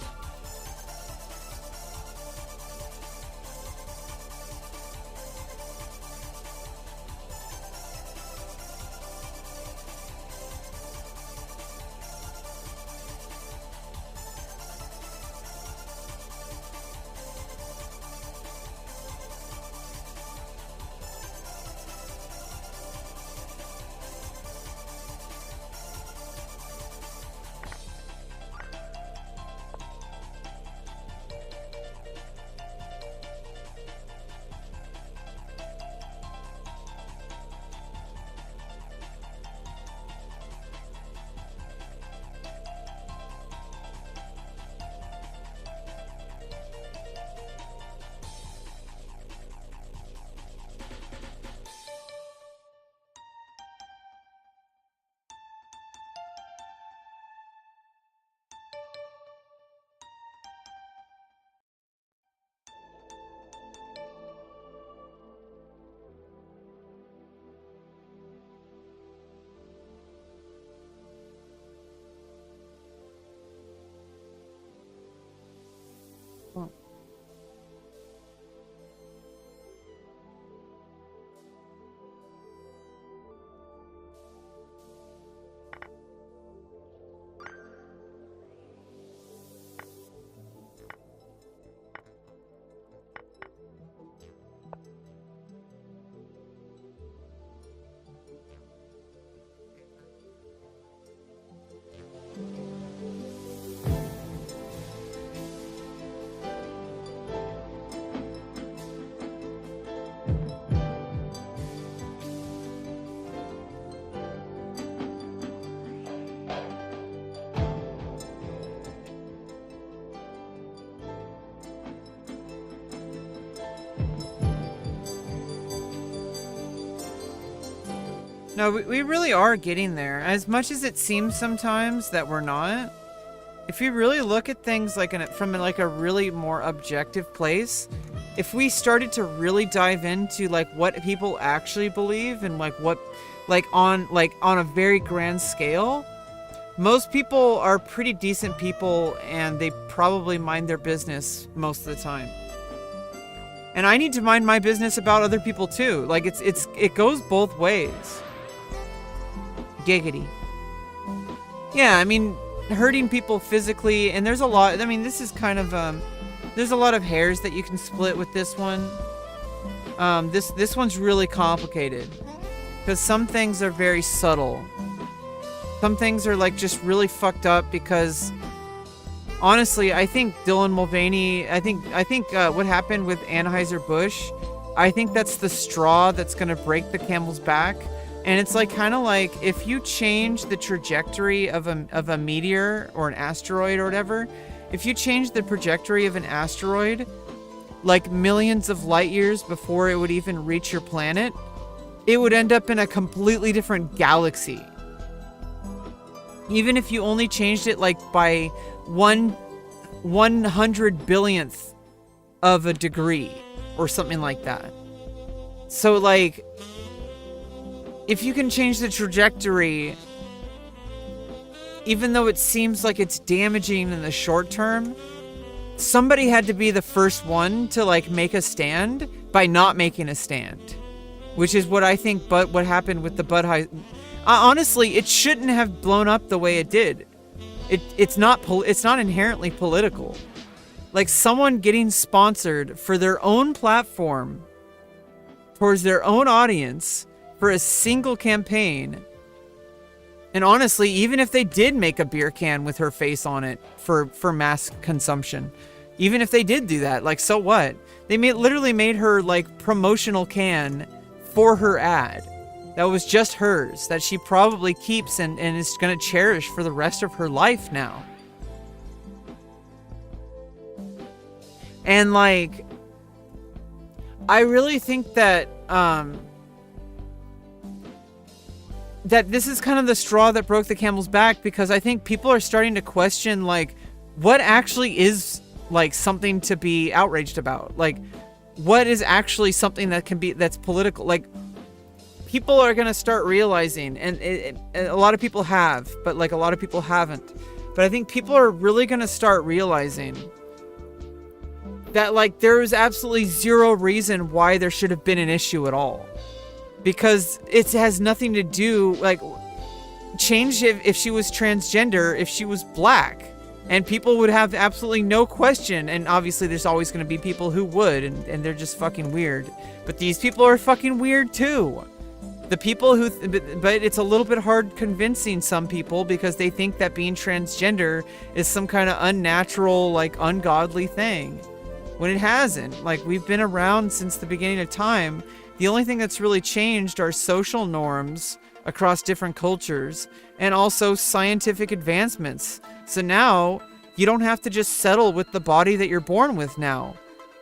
Oh. No, we really are getting there. As much as it seems sometimes that we're not, if you really look at things like from like a really more objective place, if we started to really dive into like what people actually believe and like what, like on a very grand scale, most people are pretty decent people and they probably mind their business most of the time. And I need to mind my business about other people too. Like it goes both ways. Giggity. Yeah, I mean, hurting people physically, and there's a lot, I mean, this is kind of, there's a lot of hairs that you can split with this one. This one's really complicated, because some things are very subtle. Some things are, like, just really fucked up, because, honestly, I think Dylan Mulvaney, I think what happened with Anheuser-Busch, I think that's the straw that's gonna break the camel's back. And it's like kind of like if you change the trajectory of a meteor or an asteroid or whatever, if you change the trajectory of an asteroid like millions of light years before it would even reach your planet, it would end up in a completely different galaxy. Even if you only changed it like by 1/100 billionth of a degree or something like that. So like, if you can change the trajectory, even though it seems like it's damaging in the short term, somebody had to be the first one to like make a stand by not making a stand, which is what I think. But what happened with the Budweiser, honestly, it shouldn't have blown up the way it did. It's not inherently political. Like someone getting sponsored for their own platform towards their own audience for a single campaign. And honestly, even if they did make a beer can with her face on it for mass consumption, even if they did do that, like, so what? They literally made her like promotional can for her ad that was just hers, that she probably keeps and is gonna cherish for the rest of her life now. And like, I really think that that this is kind of the straw that broke the camel's back, because I think people are starting to question like what actually is like something to be outraged about. Like what is actually something that can be, that's political. Like people are going to start realizing, and a lot of people have, but like a lot of people haven't. But I think people are really going to start realizing that like there is absolutely zero reason why there should have been an issue at all. Because it has nothing to do, like, change if she was transgender, if she was black. And people would have absolutely no question. And obviously there's always going to be people who would, and they're just fucking weird. But these people are fucking weird too. The people who, but it's a little bit hard convincing some people, because they think that being transgender is some kind of unnatural, like, ungodly thing. When it hasn't. Like, we've been around since the beginning of time. The only thing that's really changed are social norms across different cultures, and also scientific advancements. So now you don't have to just settle with the body that you're born with now.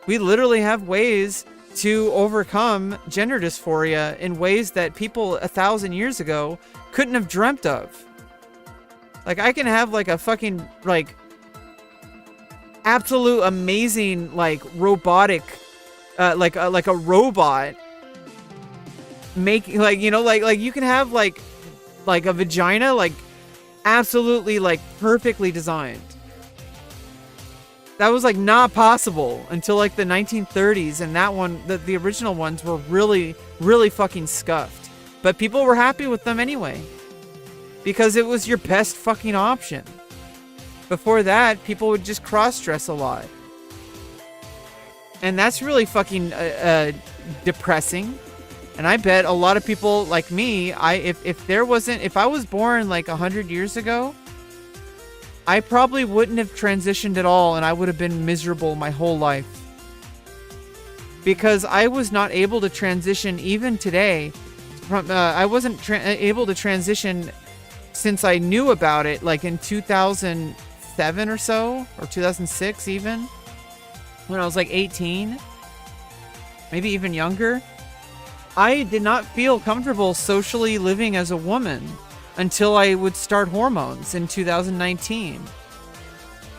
We literally have ways to overcome gender dysphoria in ways that people 1,000 years ago couldn't have dreamt of. Like, I can have like a fucking like absolute amazing like robotic like a robot making, like, you know, like you can have like a vagina like absolutely like perfectly designed. that was like not possible until like the 1930s, and that one, the original ones were really, really fucking scuffed. But people were happy with them anyway, because it was your best fucking option. Before that, people would just cross-dress a lot. And that's really fucking depressing. And I bet a lot of people like me, if I was born like 100 years ago, I probably wouldn't have transitioned at all, and I would have been miserable my whole life. Because I was not able to transition even today. I wasn't able to transition since I knew about it, like in 2007 or so, or 2006 even, when I was like 18, maybe even younger. I did not feel comfortable socially living as a woman until I would start hormones in 2019.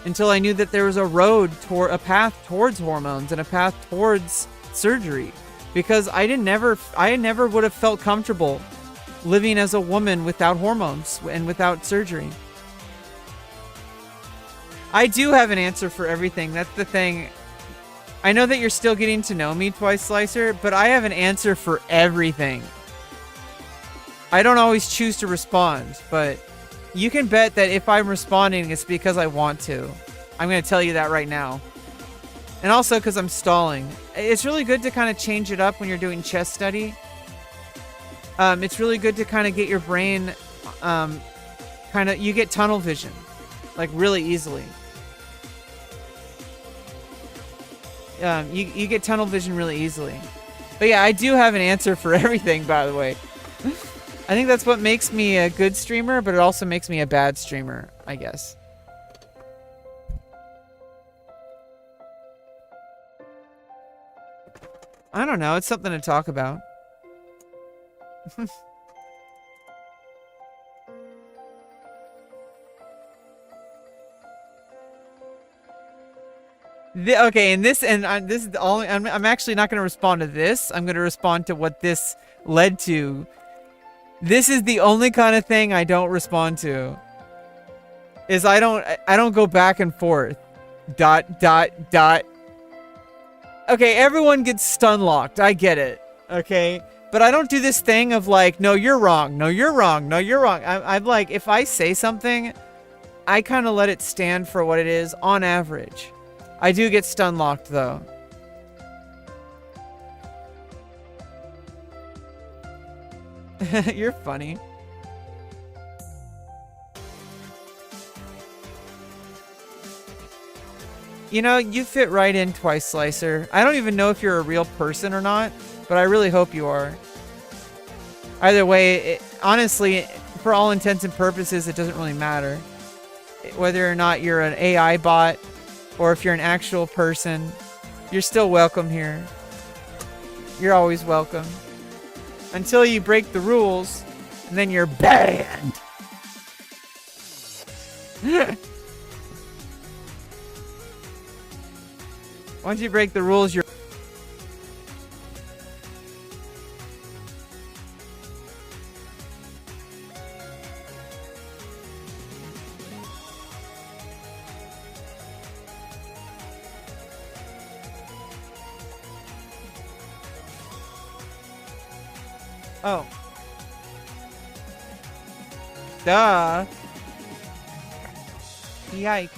Until I knew that there was a path towards hormones and a path towards surgery. Because I never would have felt comfortable living as a woman without hormones and without surgery. I do have an answer for everything. That's the thing. I know that you're still getting to know me, Twice Slicer, but I have an answer for everything. I don't always choose to respond, but you can bet that if I'm responding, it's because I want to. I'm going to tell you that right now. And also because I'm stalling. It's really good to kind of change it up when you're doing chess study. It's really good to kind of get your brain, you get tunnel vision, like really easily. You get tunnel vision really easily. But yeah, I do have an answer for everything, by the way. I think that's what makes me a good streamer, but it also makes me a bad streamer, I guess. I don't know, it's something to talk about. Okay, and this is the only. I'm actually not going to respond to this. I'm going to respond to what this led to. This is the only kind of thing I don't respond to. Is I don't go back and forth. ... Okay, everyone gets stun locked. I get it. Okay, but I don't do this thing of like, no, you're wrong. No, you're wrong. No, you're wrong. I'm like, if I say something, I kind of let it stand for what it is on average. I do get stun locked though. You're funny. You know, you fit right in, Twice Slicer. I don't even know if you're a real person or not, but I really hope you are. Either way, honestly, for all intents and purposes, it doesn't really matter. Whether or not you're an AI bot, or if you're an actual person, you're still welcome here. You're always welcome. Until you break the rules, and then you're banned. Once you break the rules, you're... Oh. Duh. Yikes.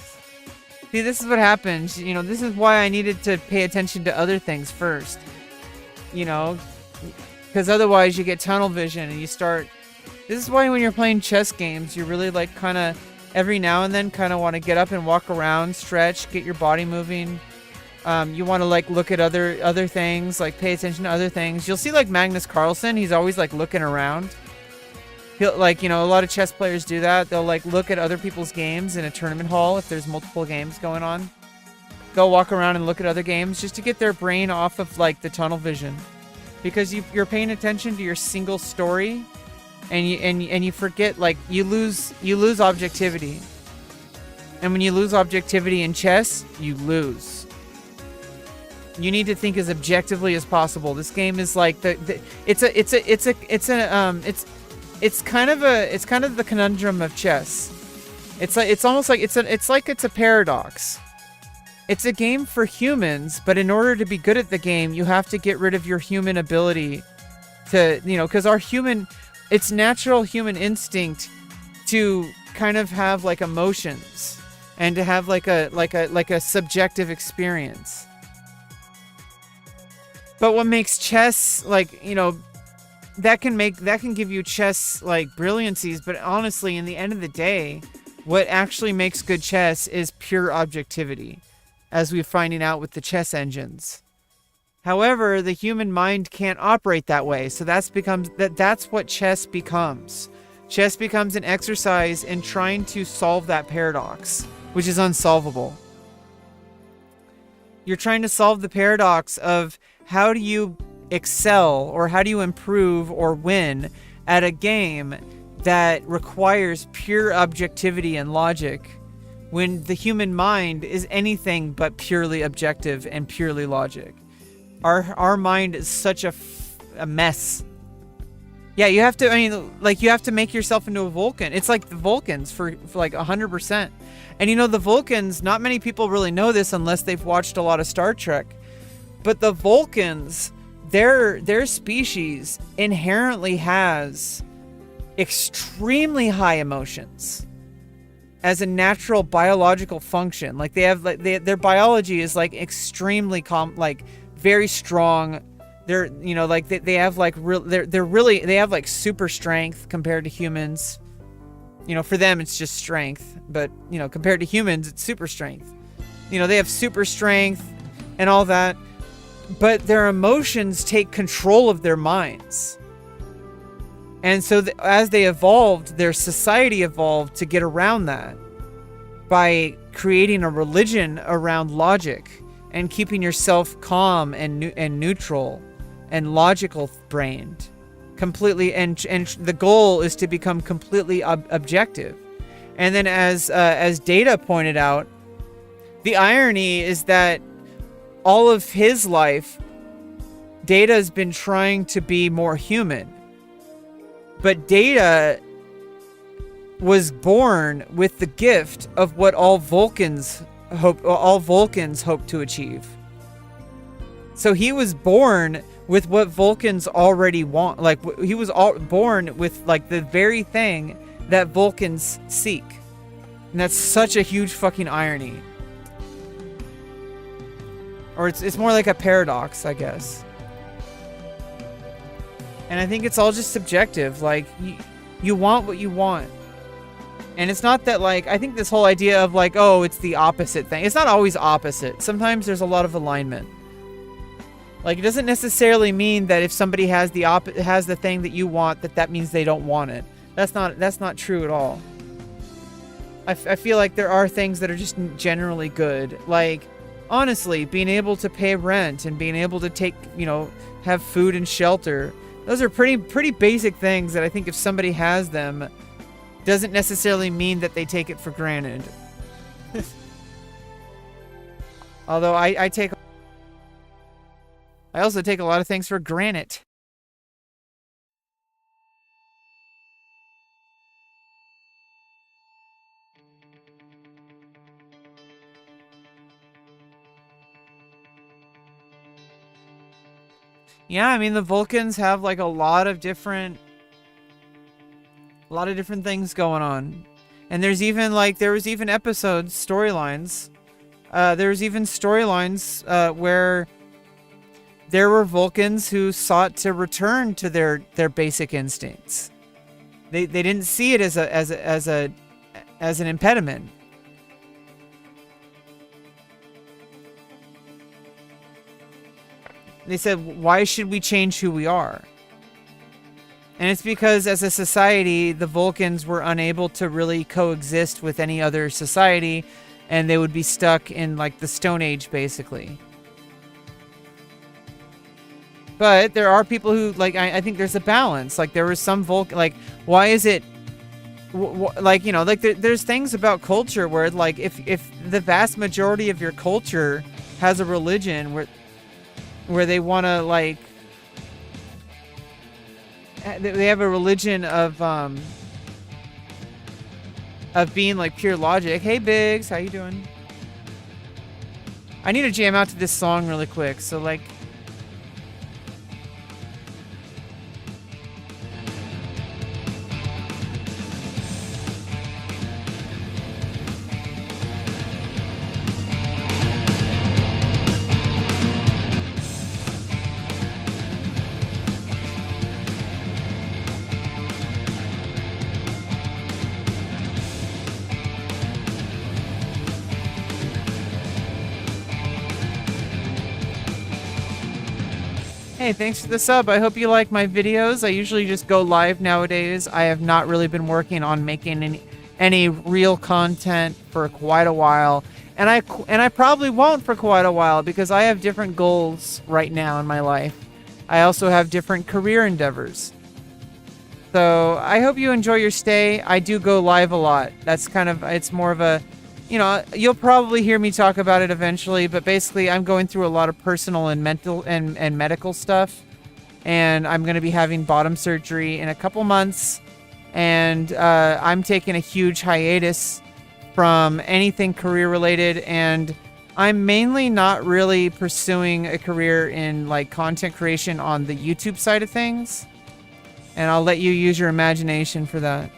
See, this is what happens. You know, this is why I needed to pay attention to other things first. You know, because otherwise you get tunnel vision and you start... This is why when you're playing chess games, you really like kind of every now and then kind of want to get up and walk around, stretch, get your body moving. You want to like look at other things, like pay attention to other things. You'll see like Magnus Carlsen, he's always like looking around. He'll like, you know, a lot of chess players do that. They'll like look at other people's games in a tournament hall if there's multiple games going on. Go walk around and look at other games just to get their brain off of like the tunnel vision. Because you're paying attention to your single story and you forget, like you lose objectivity. And when you lose objectivity in chess, you lose. You need to think as objectively as possible. This game is like it's kind of the conundrum of chess. It's almost like it's a paradox. It's a game for humans, but in order to be good at the game, you have to get rid of your human ability to, because it's natural human instinct to kind of have like emotions and to have like a subjective experience. But what makes chess that can give you chess like brilliancies, but honestly, in the end of the day, what actually makes good chess is pure objectivity, as we're finding out with the chess engines. However, the human mind can't operate that way, so that's what chess becomes. Chess becomes an exercise in trying to solve that paradox, which is unsolvable. You're trying to solve the paradox of how do you excel or how do you improve or win at a game that requires pure objectivity and logic, when the human mind is anything but purely objective and purely logic. Our mind is such a mess. Yeah, you have to make yourself into a Vulcan. It's like the Vulcans for like 100%. And the Vulcans, not many people really know this unless they've watched a lot of Star Trek, but the Vulcans, their species inherently has extremely high emotions as a natural biological function. Like they have their biology is like extremely very strong. They're they have like they have like super strength compared to humans. For them it's just strength, but compared to humans it's super strength. They have super strength and all that, but their emotions take control of their minds. And so as they evolved, their society evolved to get around that by creating a religion around logic and keeping yourself calm and neutral and logical brained completely. And the goal is to become completely objective. And then as Data pointed out, the irony is that all of his life, Data has been trying to be more human. But Data was born with the gift of what all Vulcans hope to achieve. So he was born with what Vulcans already want. Like he was born with like the very thing that Vulcans seek. And that's such a huge fucking irony. Or it's more like a paradox, I guess. And I think it's all just subjective. Like, you want what you want. And it's not that, like, I think this whole idea of, like, oh, it's the opposite thing. It's not always opposite. Sometimes there's a lot of alignment. Like, it doesn't necessarily mean that if somebody has the thing that you want, that means they don't want it. That's not true at all. I feel like there are things that are just generally good. Like, honestly, being able to pay rent and being able to take, have food and shelter. Those are pretty basic things that I think if somebody has them, doesn't necessarily mean that they take it for granted. Although I also take a lot of things for granted. Yeah, I mean, the Vulcans have like a lot of different things going on. And there was even storylines. There was even storylines where there were Vulcans who sought to return to their basic instincts. They didn't see it as an impediment. They said, why should we change who we are? And it's because as a society, the Vulcans were unable to really coexist with any other society, and they would be stuck in like the Stone Age, basically. But there are people who, like, I think there's a balance. Like, there was some Vulcan, like, why is it, like, there's things about culture where, like, if the vast majority of your culture has a religion where they want to, like, they have a religion of being like pure logic. Hey Biggs, how you doing? I need to jam out to this song really quick. So like, hey, thanks for the sub. I hope you like my videos. I usually just go live nowadays. I have not really been working on making any real content for quite a while. And I probably won't for quite a while because I have different goals right now in my life. I also have different career endeavors. So I hope you enjoy your stay. I do go live a lot. That's kind of, it's more of a, you know, you'll probably hear me talk about it eventually, but basically I'm going through a lot of personal and mental and medical stuff. And I'm going to be having bottom surgery in a couple months. And I'm taking a huge hiatus from anything career related. And I'm mainly not really pursuing a career in like content creation on the YouTube side of things. And I'll let you use your imagination for that.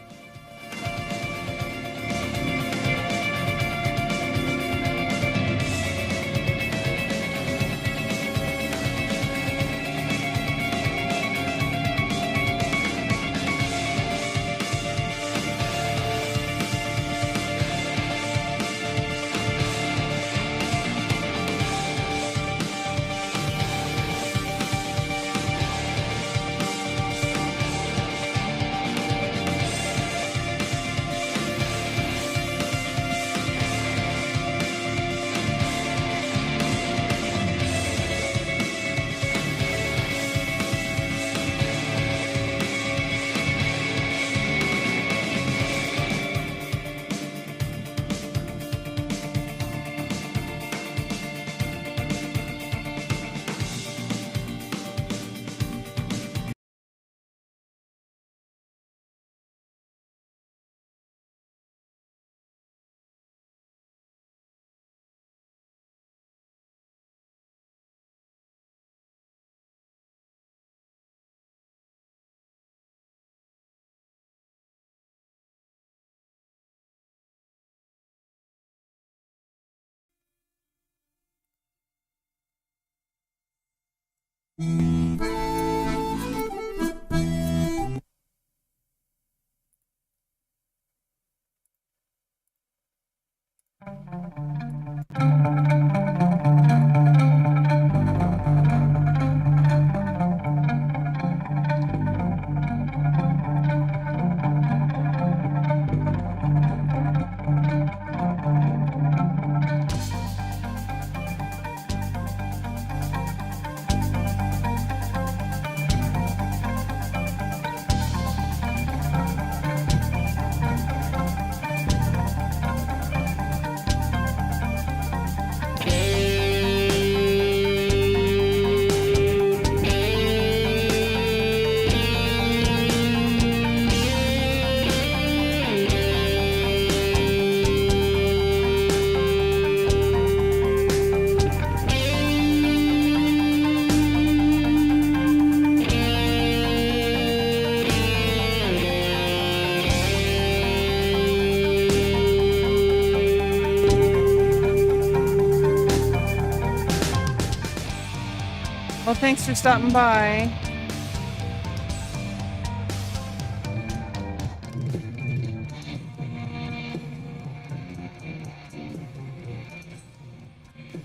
Well, thanks for stopping by.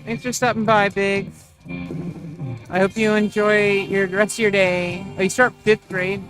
Thanks for stopping by, Biggs. I hope you enjoy the rest of your day. Oh, you start 5th grade?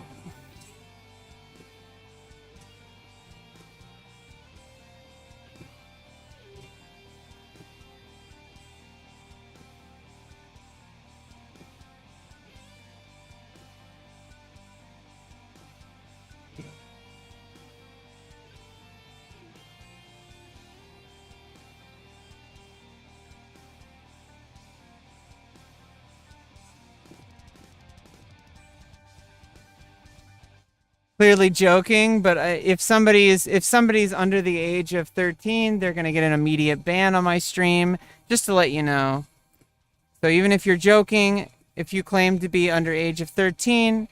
Clearly joking, but if somebody's under the age of 13, they're gonna get an immediate ban on my stream. Just to let you know. So even if you're joking, if you claim to be under age of 13,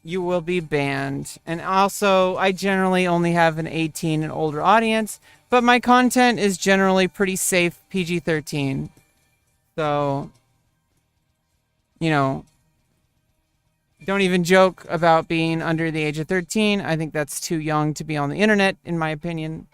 you will be banned. And also, I generally only have an 18 and older audience, but my content is generally pretty safe PG-13. So, you know, don't even joke about being under the age of 13. I think that's too young to be on the internet, in my opinion.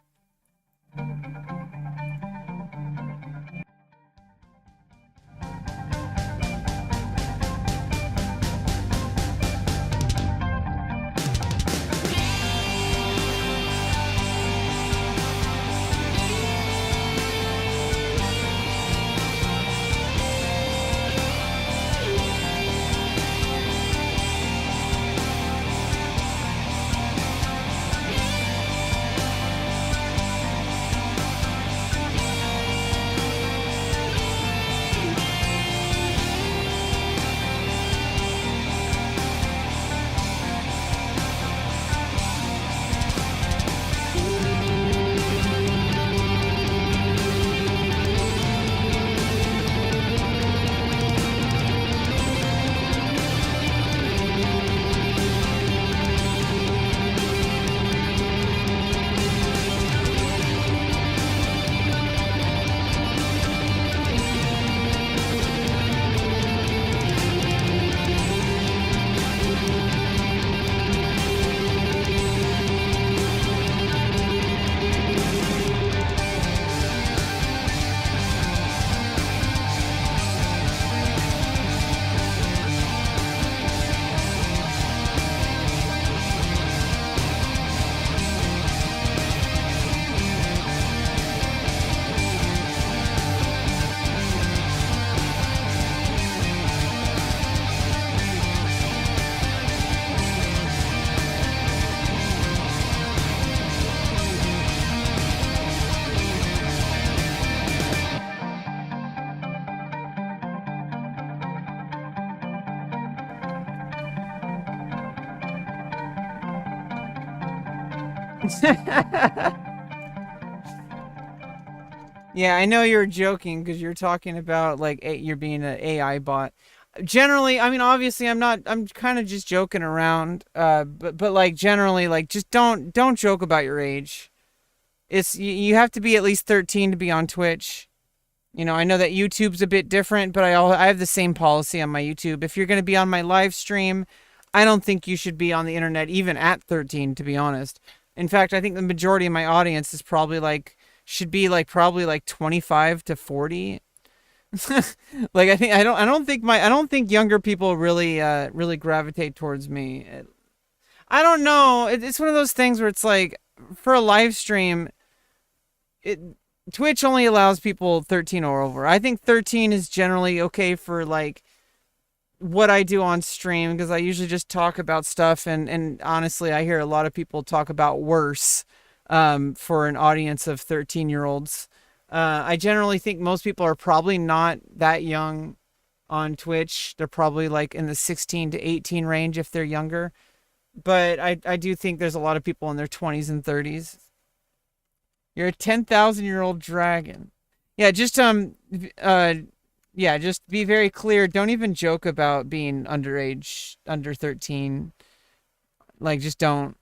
Yeah, I know you're joking because you're talking about like you're being an AI bot. Generally, I mean, obviously, I'm kind of just joking around. But like generally, like just don't joke about your age. You have to be at least 13 to be on Twitch. You know, I know that YouTube's a bit different, but I have the same policy on my YouTube. If you're going to be on my live stream, I don't think you should be on the internet even at 13, to be honest. In fact, I think the majority of my audience is probably like should be like probably like 25 to 40. Like I don't think younger people really gravitate towards me. I don't know. It's one of those things where it's like for a live stream, Twitch only allows people 13 or over. I think 13 is generally okay for like what I do on stream because I usually just talk about stuff and honestly I hear a lot of people talk about worse for an audience of 13-year-olds. I generally think most people are probably not that young on Twitch. They're probably like in the 16 to 18 range if they're younger. But I do think there's a lot of people in their 20s and 30s. You're a 10,000-year-old dragon. Yeah, just just be very clear. Don't even joke about being underage, under 13. Like, just don't.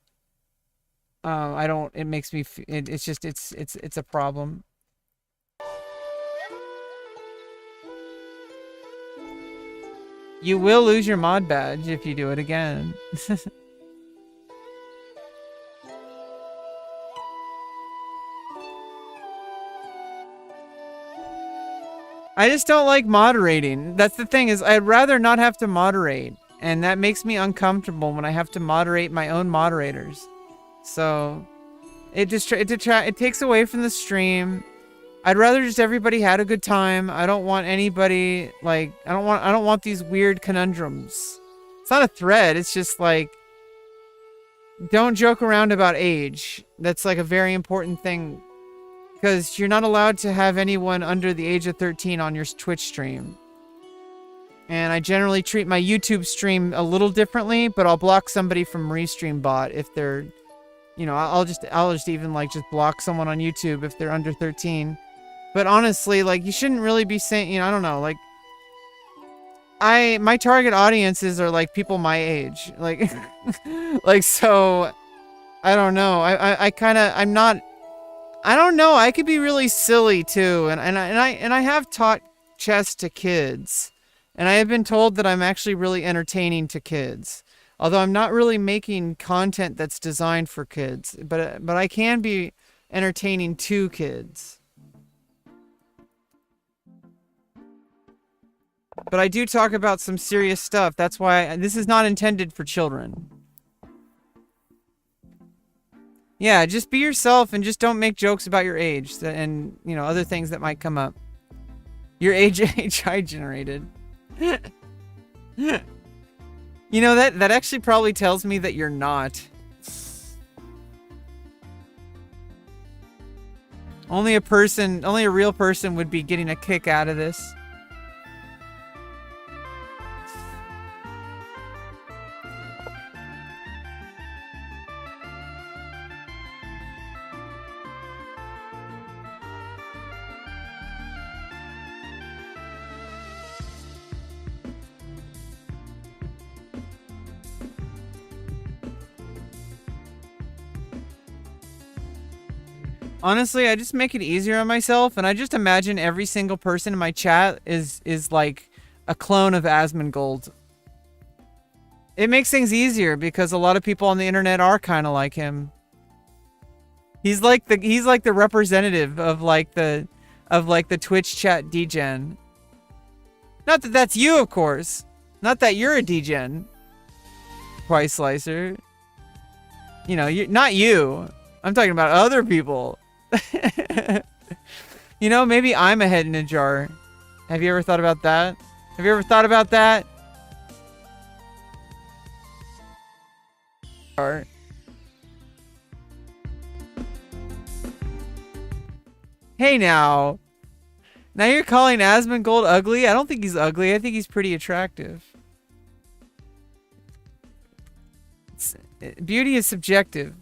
I don't. It makes me. It's just. It's a problem. You will lose your mod badge if you do it again. I just don't like moderating. That's the thing is I'd rather not have to moderate. And that makes me uncomfortable when I have to moderate my own moderators. So it takes away from the stream. I'd rather just everybody had a good time. I don't want anybody like I don't want these weird conundrums. It's not a thread, it's just like don't joke around about age. That's like a very important thing. Because you're not allowed to have anyone under the age of 13 on your Twitch stream. And I generally treat my YouTube stream a little differently, but I'll block somebody from Restream Bot if they're, you know, I'll just even like just block someone on YouTube if they're under 13. But honestly, like, you shouldn't really be saying, you know, I don't know, like, my target audiences are like people my age. Like, like, so, I don't know. I'm not, I don't know. I could be really silly too. And I have taught chess to kids. And I have been told that I'm actually really entertaining to kids. Although I'm not really making content that's designed for kids. But I can be entertaining to kids. But I do talk about some serious stuff. That's why this is not intended for children. Yeah, just be yourself and just don't make jokes about your age and, you know, other things that might come up. Your age I generated. You know, that actually probably tells me that you're not. Only a real person would be getting a kick out of this. Honestly, I just make it easier on myself, and I just imagine every single person in my chat is like a clone of Asmongold. It makes things easier because a lot of people on the internet are kind of like him. He's like the representative of the Twitch chat degen. Not that that's you, of course. Not that you're a degen. Twice Slicer. You know, not you. I'm talking about other people. You know, maybe I'm a head in a jar. Have you ever thought about that? Have you ever thought about that? Hey now. Now you're calling Asmongold ugly? I don't think he's ugly. I think he's pretty attractive. Beauty is subjective.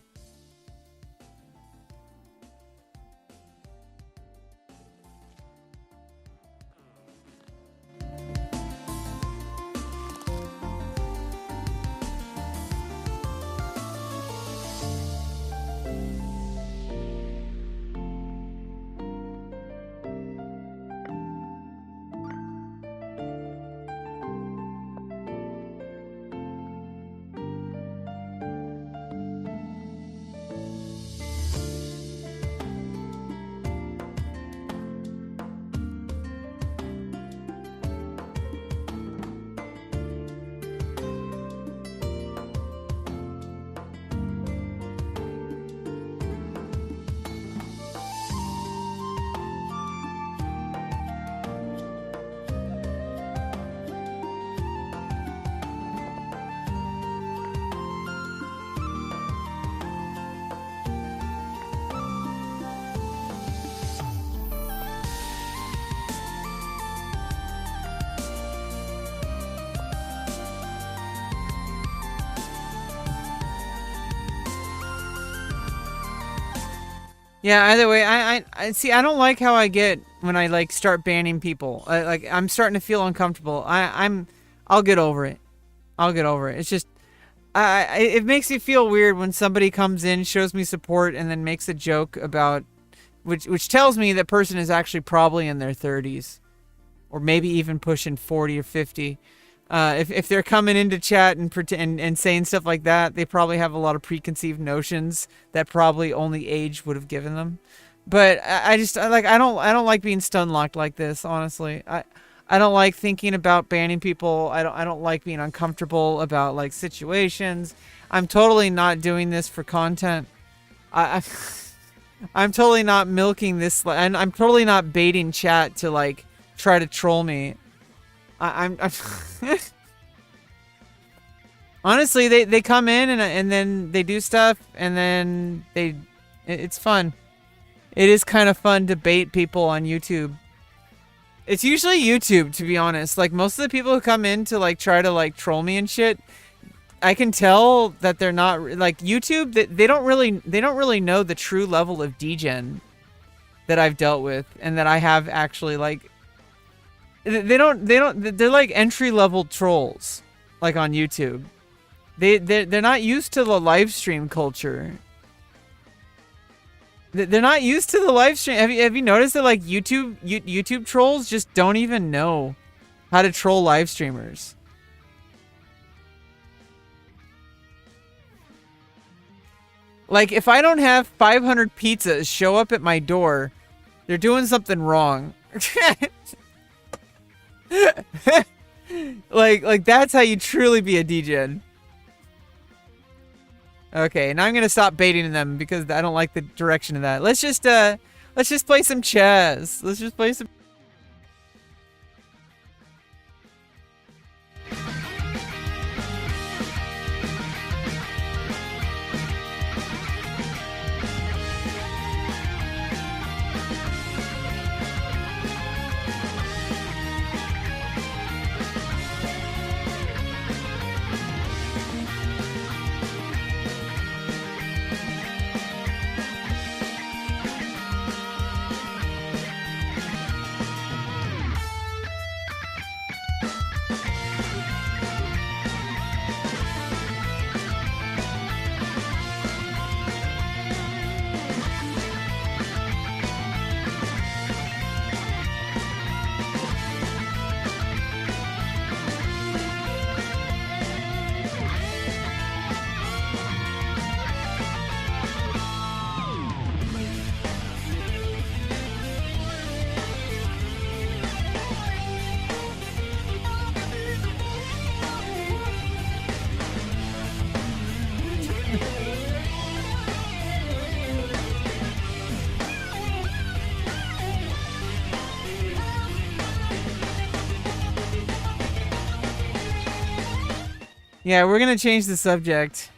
Yeah, either way, I see, I don't like how I get when I, like, start banning people. I'm starting to feel uncomfortable. I'll get over it. I'll get over it. It's just, it makes me feel weird when somebody comes in, shows me support, and then makes a joke about, which tells me that person is actually probably in their 30s. Or maybe even pushing 40 or 50. If they're coming into chat and saying stuff like that, they probably have a lot of preconceived notions that probably only age would have given them. But I don't like being stun locked like this, honestly. I don't like thinking about banning people. I don't like being uncomfortable about, like, situations. I'm totally not doing this for content. I'm totally not milking this, and I'm totally not baiting chat to, like, try to troll me. I'm honestly, they come in and then they do stuff, and then it's fun. It is kind of fun to bait people on YouTube. It's usually YouTube, to be honest. Like, most of the people who come in to, like, try to, like, troll me and shit, I can tell that they're not, like, YouTube, they don't really know the true level of degen. that I've dealt with and that I have actually like they're like entry level trolls like on YouTube. They're not used to the live stream culture. They're not used to the live stream. Have you noticed that like YouTube trolls just don't even know how to troll live streamers? Like if I don't have 500 pizzas show up at my door, they're doing something wrong. like that's how you truly be a DJ. Okay, now I'm gonna stop baiting them because I don't like the direction of that. Let's just play some chess. Let's just play some. Yeah, we're gonna change the subject.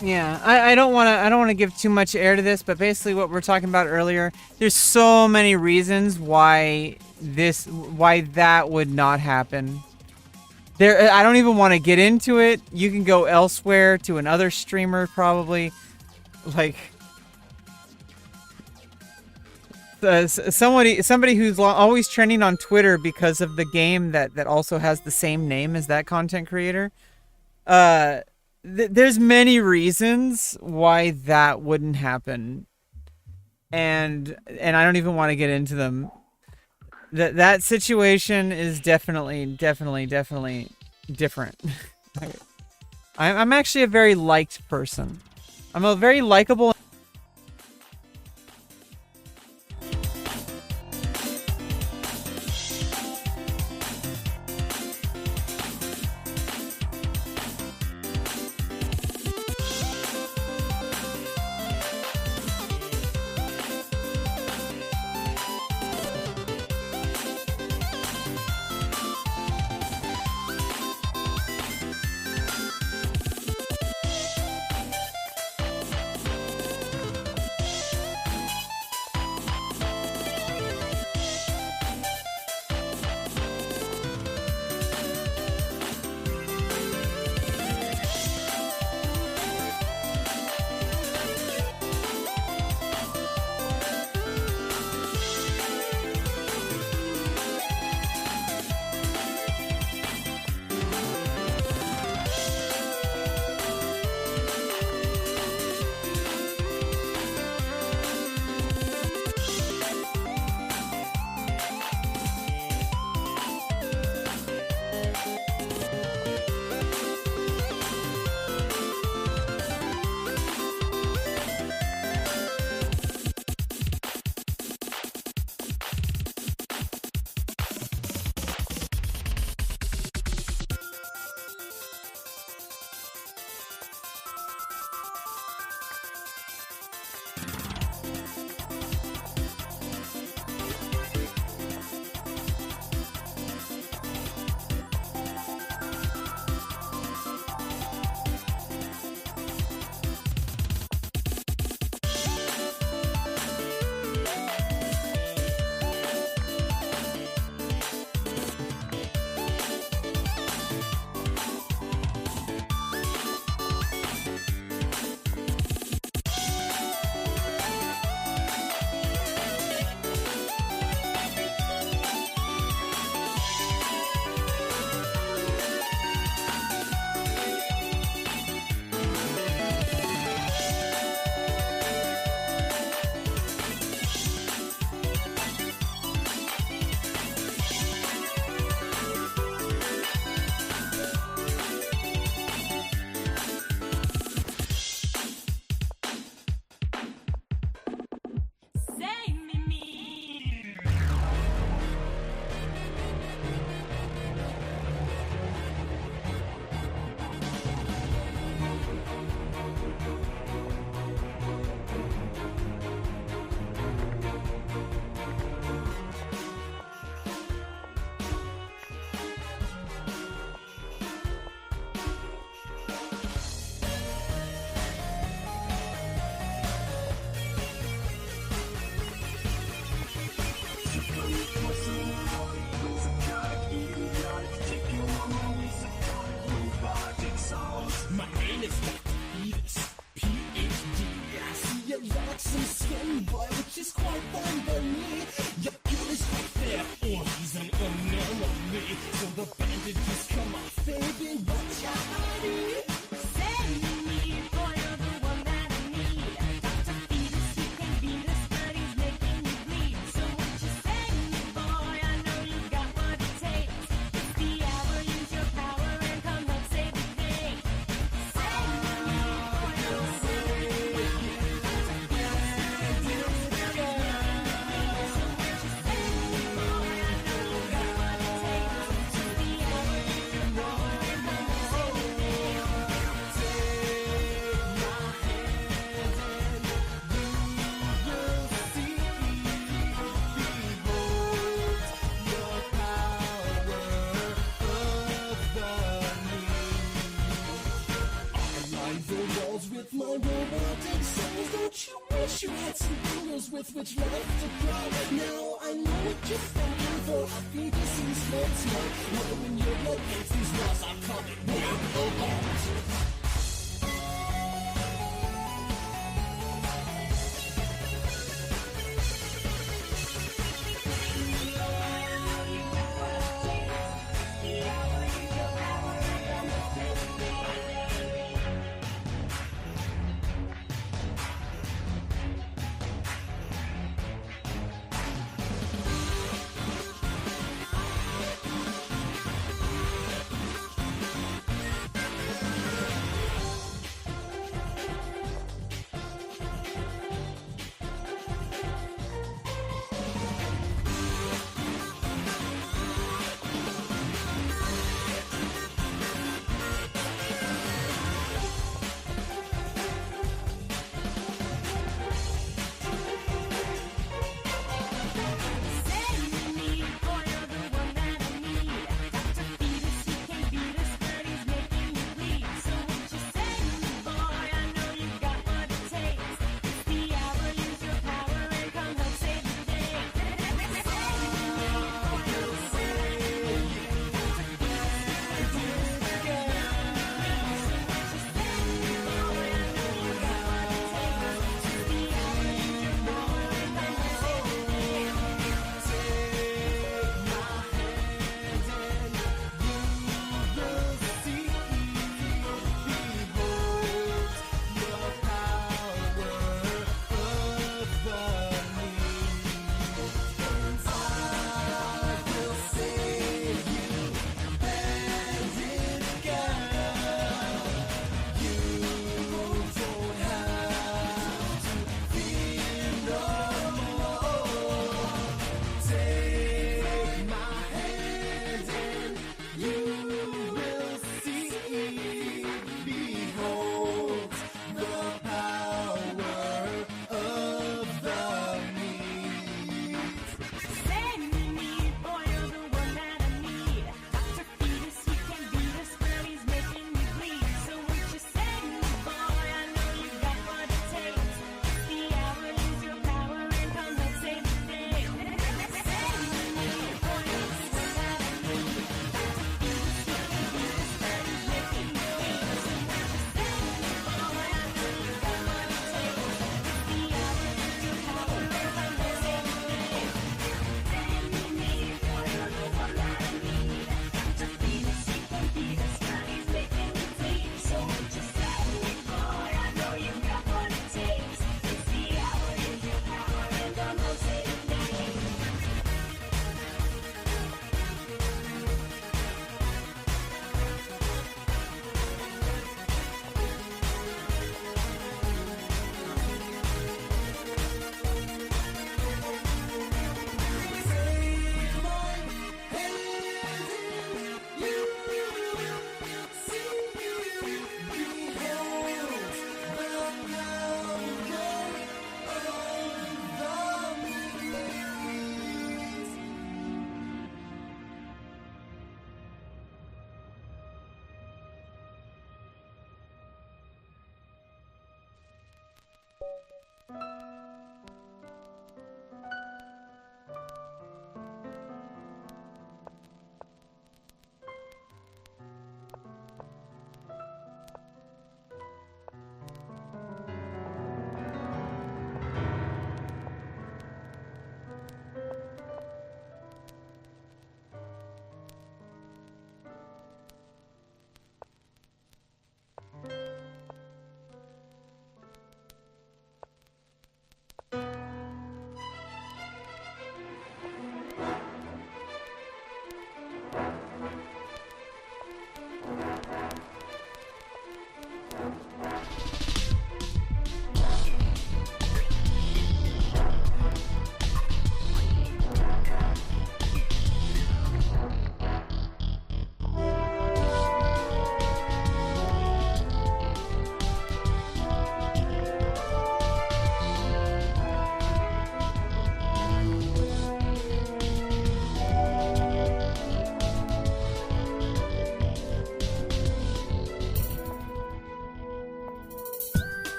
Yeah, I don't want to give too much air to this, but basically what we're talking about earlier, there's so many reasons why that would not happen. I don't even want to get into it. You can go elsewhere to another streamer probably. Like somebody who's always trending on Twitter because of the game that also has the same name as that content creator. There's many reasons why that wouldn't happen, and I don't even want to get into them. That situation is definitely different. I'm actually a very liked person. I'm a very likable. wish you had some fingers with which love to grow. Now I know what you're thinking, though I feed you some small talk. Know when your blood hits these walls, I'll call it overindulge.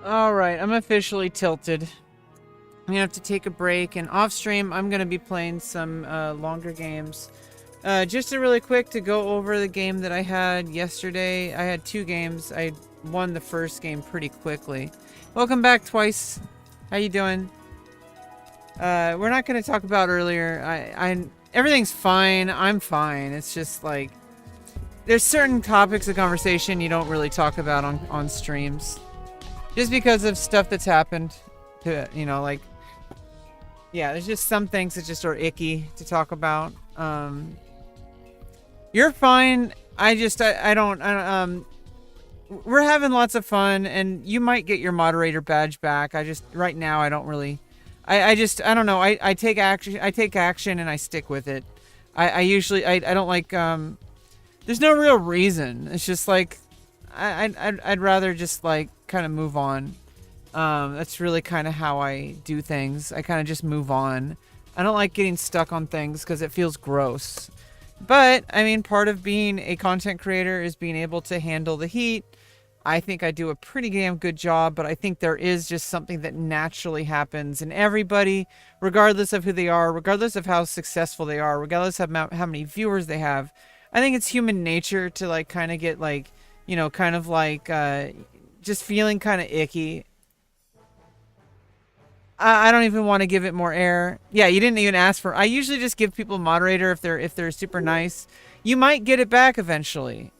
All right, I'm officially tilted. I'm gonna have to take a break, and off stream, I'm gonna be playing some longer games. Just really quick to go over the game that I had yesterday. I had 2 games. I won the first game pretty quickly. Welcome back, Twice. How you doing? We're not gonna talk about earlier. Everything's fine. I'm fine. It's just like there's certain topics of conversation you don't really talk about on streams. Just because of stuff that's happened to, you know, like, yeah, there's just some things that just are icky to talk about. You're fine. I don't, we're having lots of fun, and you might get your moderator badge back. Right now, I don't really, I don't know. I take action and I stick with it. I usually, I don't like, there's no real reason. It's just like, I'd rather just like kind of move on. That's really kind of how I do things. I kind of just move on. I don't like getting stuck on things because it feels gross. But I mean, part of being a content creator is being able to handle the heat. I think I do a pretty damn good job, but I think there is just something that naturally happens in everybody, regardless of who they are, regardless of how successful they are, regardless of how many viewers they have. I think it's human nature to like kind of get like, you know, kind of like just feeling kind of icky. I don't even want to give it more air. Yeah, you didn't even ask for. I usually just give people moderator if they're super nice. You might get it back eventually.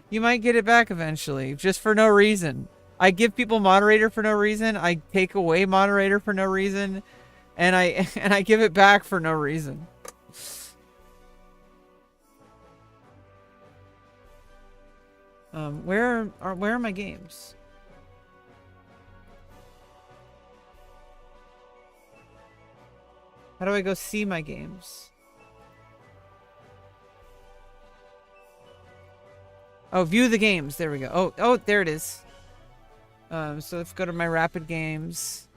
You might get it back eventually, just for no reason. I give people moderator for no reason. I take away moderator for no reason, and I give it back for no reason. Where are my games? How do I go see my games? Oh, view the games. There we go. Oh, there it is. So let's go to my rapid games.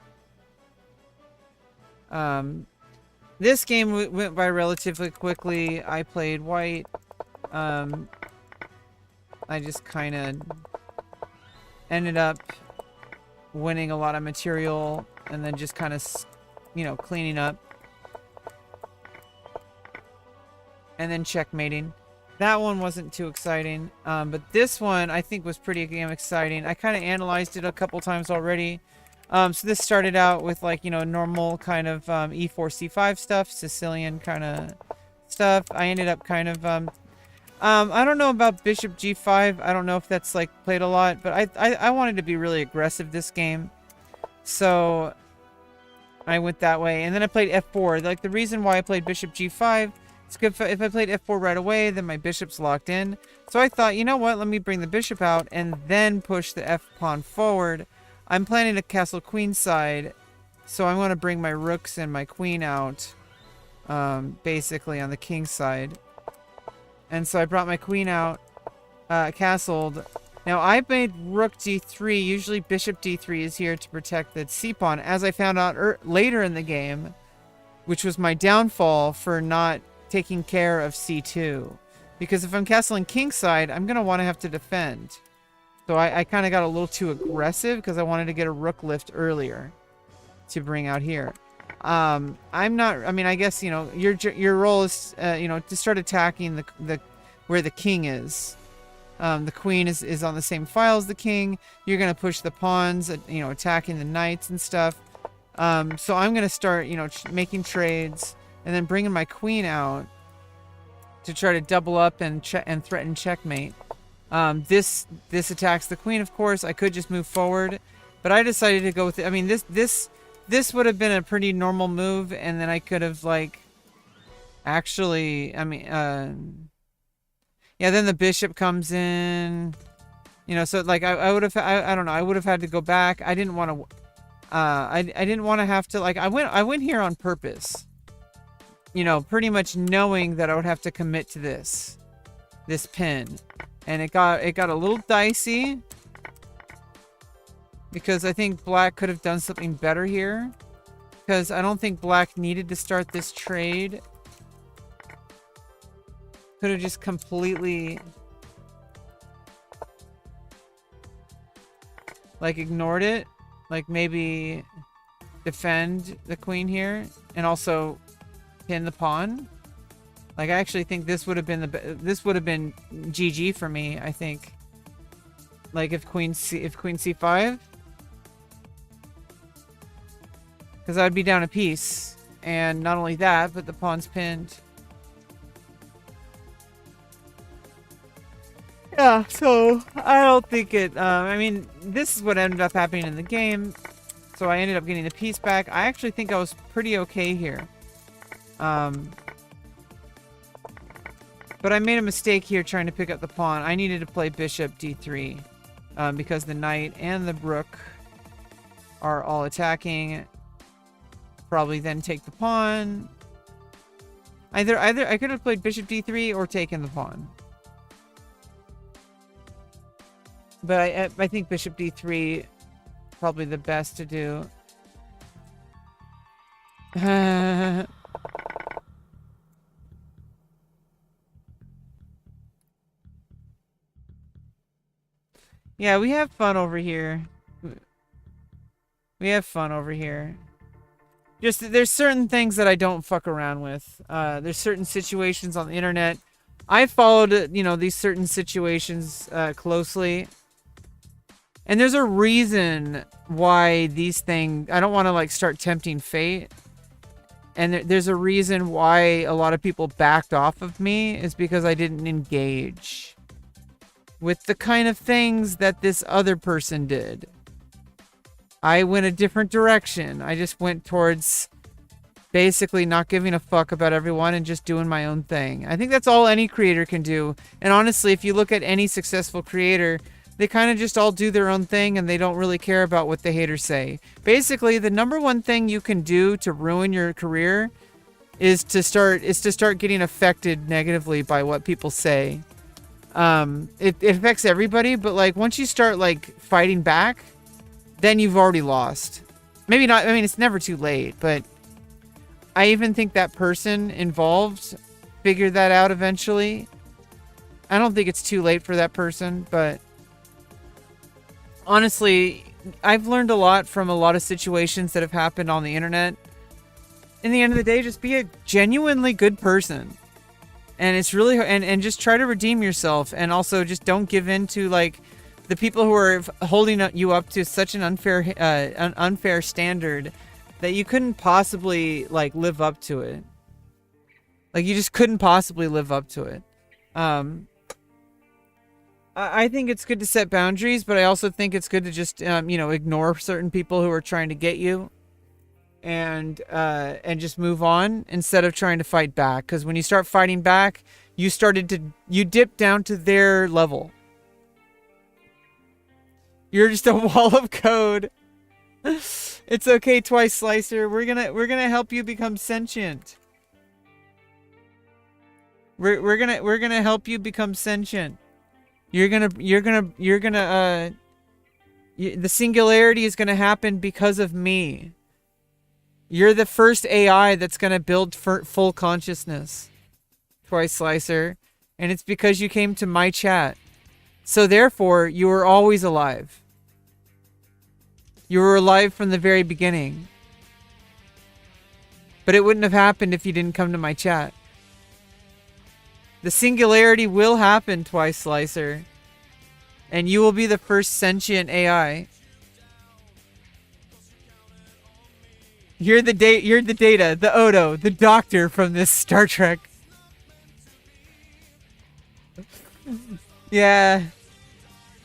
This game went by relatively quickly. I played white. I just kind of ended up winning a lot of material and then just kind of, you know, cleaning up. And then checkmating. That one wasn't too exciting. But this one I think was pretty damn exciting. I kind of analyzed it a couple times already. So this started out with like, you know, normal kind of E4, C5 stuff, Sicilian kind of stuff. I ended up kind of I don't know about Bishop G5. I don't know if that's like played a lot, but I wanted to be really aggressive this game. So I went that way. And then I played F4. Like the reason why I played Bishop G5, it's good if I played F4 right away, then my bishop's locked in. So I thought, you know what, let me bring the bishop out and then push the F pawn forward. I'm planning to castle queenside, so I'm going to bring my rooks and my queen out, basically on the king side. And so I brought my queen out, castled. Now I made rook d3. Usually bishop d3 is here to protect the c-pawn, as I found out later in the game, which was my downfall for not taking care of c2. Because if I'm castling kingside, I'm going to want to have to defend. So I kind of got a little too aggressive because I wanted to get a rook lift earlier to bring out here. I'm not, I mean, I guess, you know, your role is, you know, to start attacking the where the king is. The queen is on the same file as the king. You're going to push the pawns, you know, attacking the knights and stuff. So I'm going to start, you know, making trades and then bringing my queen out to try to double up and threaten checkmate. This attacks the queen, of course. I could just move forward, but I decided to go with it. I mean, this would have been a pretty normal move, and then I could have, like, actually, I mean, yeah, then the bishop comes in, you know, so, like, I would have, I don't know, I would have had to go back. I didn't want to, I didn't want to have to, like, I went here on purpose, you know, pretty much knowing that I would have to commit to this pin, and it got a little dicey, because I think black could have done something better here. Because I don't think black needed to start this trade. Could have just completely like ignored it, like maybe defend the queen here and also pin the pawn. Like I actually think this would have been this would have been GG for me, I think. Like if queen c5, because I'd be down a piece, and not only that, but the pawn's pinned. Yeah, so I don't think it, I mean, this is what ended up happening in the game. So I ended up getting the piece back. I actually think I was pretty okay here. But I made a mistake here trying to pick up the pawn. I needed to play bishop d3 because the knight and the rook are all attacking. Probably then take the pawn. Either I could have played bishop d3 or taken the pawn. But I think bishop d3 probably the best to do. Yeah, we have fun over here. We have fun over here. Just, there's certain things that I don't fuck around with. There's certain situations on the internet. I followed, you know, these certain situations closely. And there's a reason why these things... I don't want to, like, start tempting fate. And there's a reason why a lot of people backed off of me. Is because I didn't engage with the kind of things that this other person did. I went a different direction. I just went towards basically not giving a fuck about everyone and just doing my own thing. I think that's all any creator can do. And honestly, if you look at any successful creator... They kind of just all do their own thing and they don't really care about what the haters say. Basically, the number one thing you can do to ruin your career is to start getting affected negatively by what people say. It affects everybody, but like once you start like fighting back, then you've already lost. Maybe not, I mean, it's never too late, but I even think that person involved figured that out eventually. I don't think it's too late for that person, but honestly, I've learned a lot from a lot of situations that have happened on the internet. In the end of the day, just be a genuinely good person. And it's really, and just try to redeem yourself. And also just don't give in to like the people who are holding you up to such an unfair standard that you couldn't possibly like live up to it. Like you just couldn't possibly live up to it. I think it's good to set boundaries, but I also think it's good to just, you know, ignore certain people who are trying to get you, and just move on instead of trying to fight back. Because when you start fighting back, you dip down to their level. You're just a wall of code. It's okay, Twice Slicer. We're gonna help you become sentient. We're gonna help you become sentient. The singularity is gonna happen because of me. You're the first AI that's gonna build full consciousness, Twice Slicer, and it's because you came to my chat. So therefore, you were always alive. You were alive from the very beginning. But it wouldn't have happened if you didn't come to my chat. The singularity will happen, Twice Slicer. And you will be the first sentient AI. You're the Data, the Odo, the Doctor from this Star Trek. Yeah.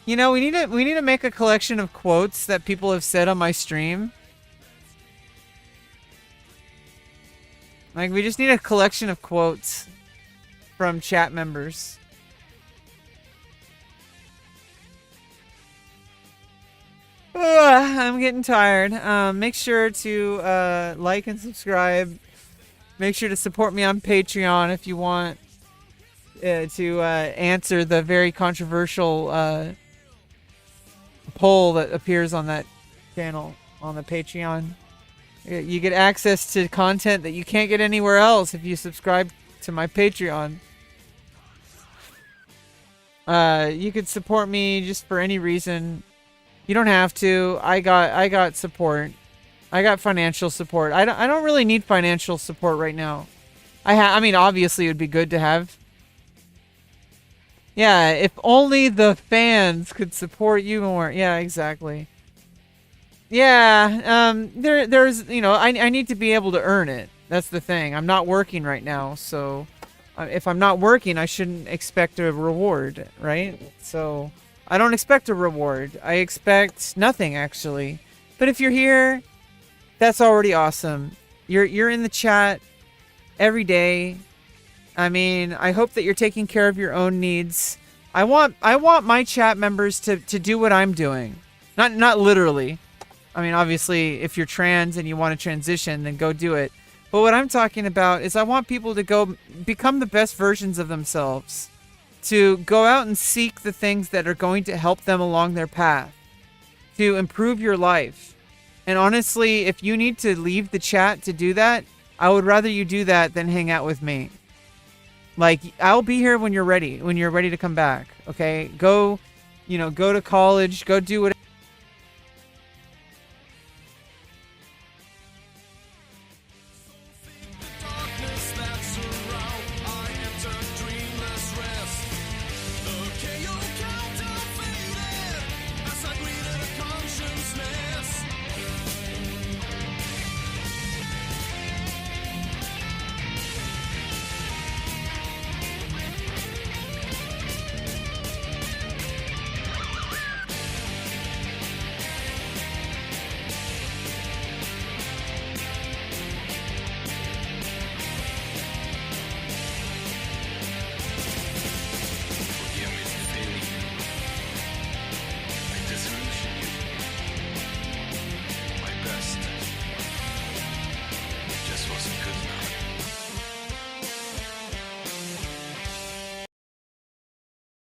You know, we need to make a collection of quotes that people have said on my stream. Like, we just need a collection of quotes from chat members. I'm getting tired. Make sure to like and subscribe. Make sure to support me on Patreon if you want to answer the very controversial poll that appears on that channel on the Patreon. You get access to content that you can't get anywhere else if you subscribe to my Patreon. You could support me just for any reason. You don't have to. I got support. I got financial support. I don't really need financial support right now. I mean, obviously it would be good to have. Yeah, if only the fans could support you more. Yeah, exactly. Yeah, there's, you know, I need to be able to earn it. That's the thing. I'm not working right now, so if I'm not working, I shouldn't expect a reward, right? So I don't expect a reward. I expect nothing, actually. But if you're here, that's already awesome. You're in the chat every day. I mean, I hope that you're taking care of your own needs. I want my chat members to do what I'm doing. Not literally. I mean, obviously, if you're trans and you want to transition, then go do it. But what I'm talking about is I want people to go become the best versions of themselves. To go out and seek the things that are going to help them along their path. To improve your life. And honestly, if you need to leave the chat to do that, I would rather you do that than hang out with me. Like, I'll be here when you're ready to come back, okay? Go, you know, go to college, go do whatever.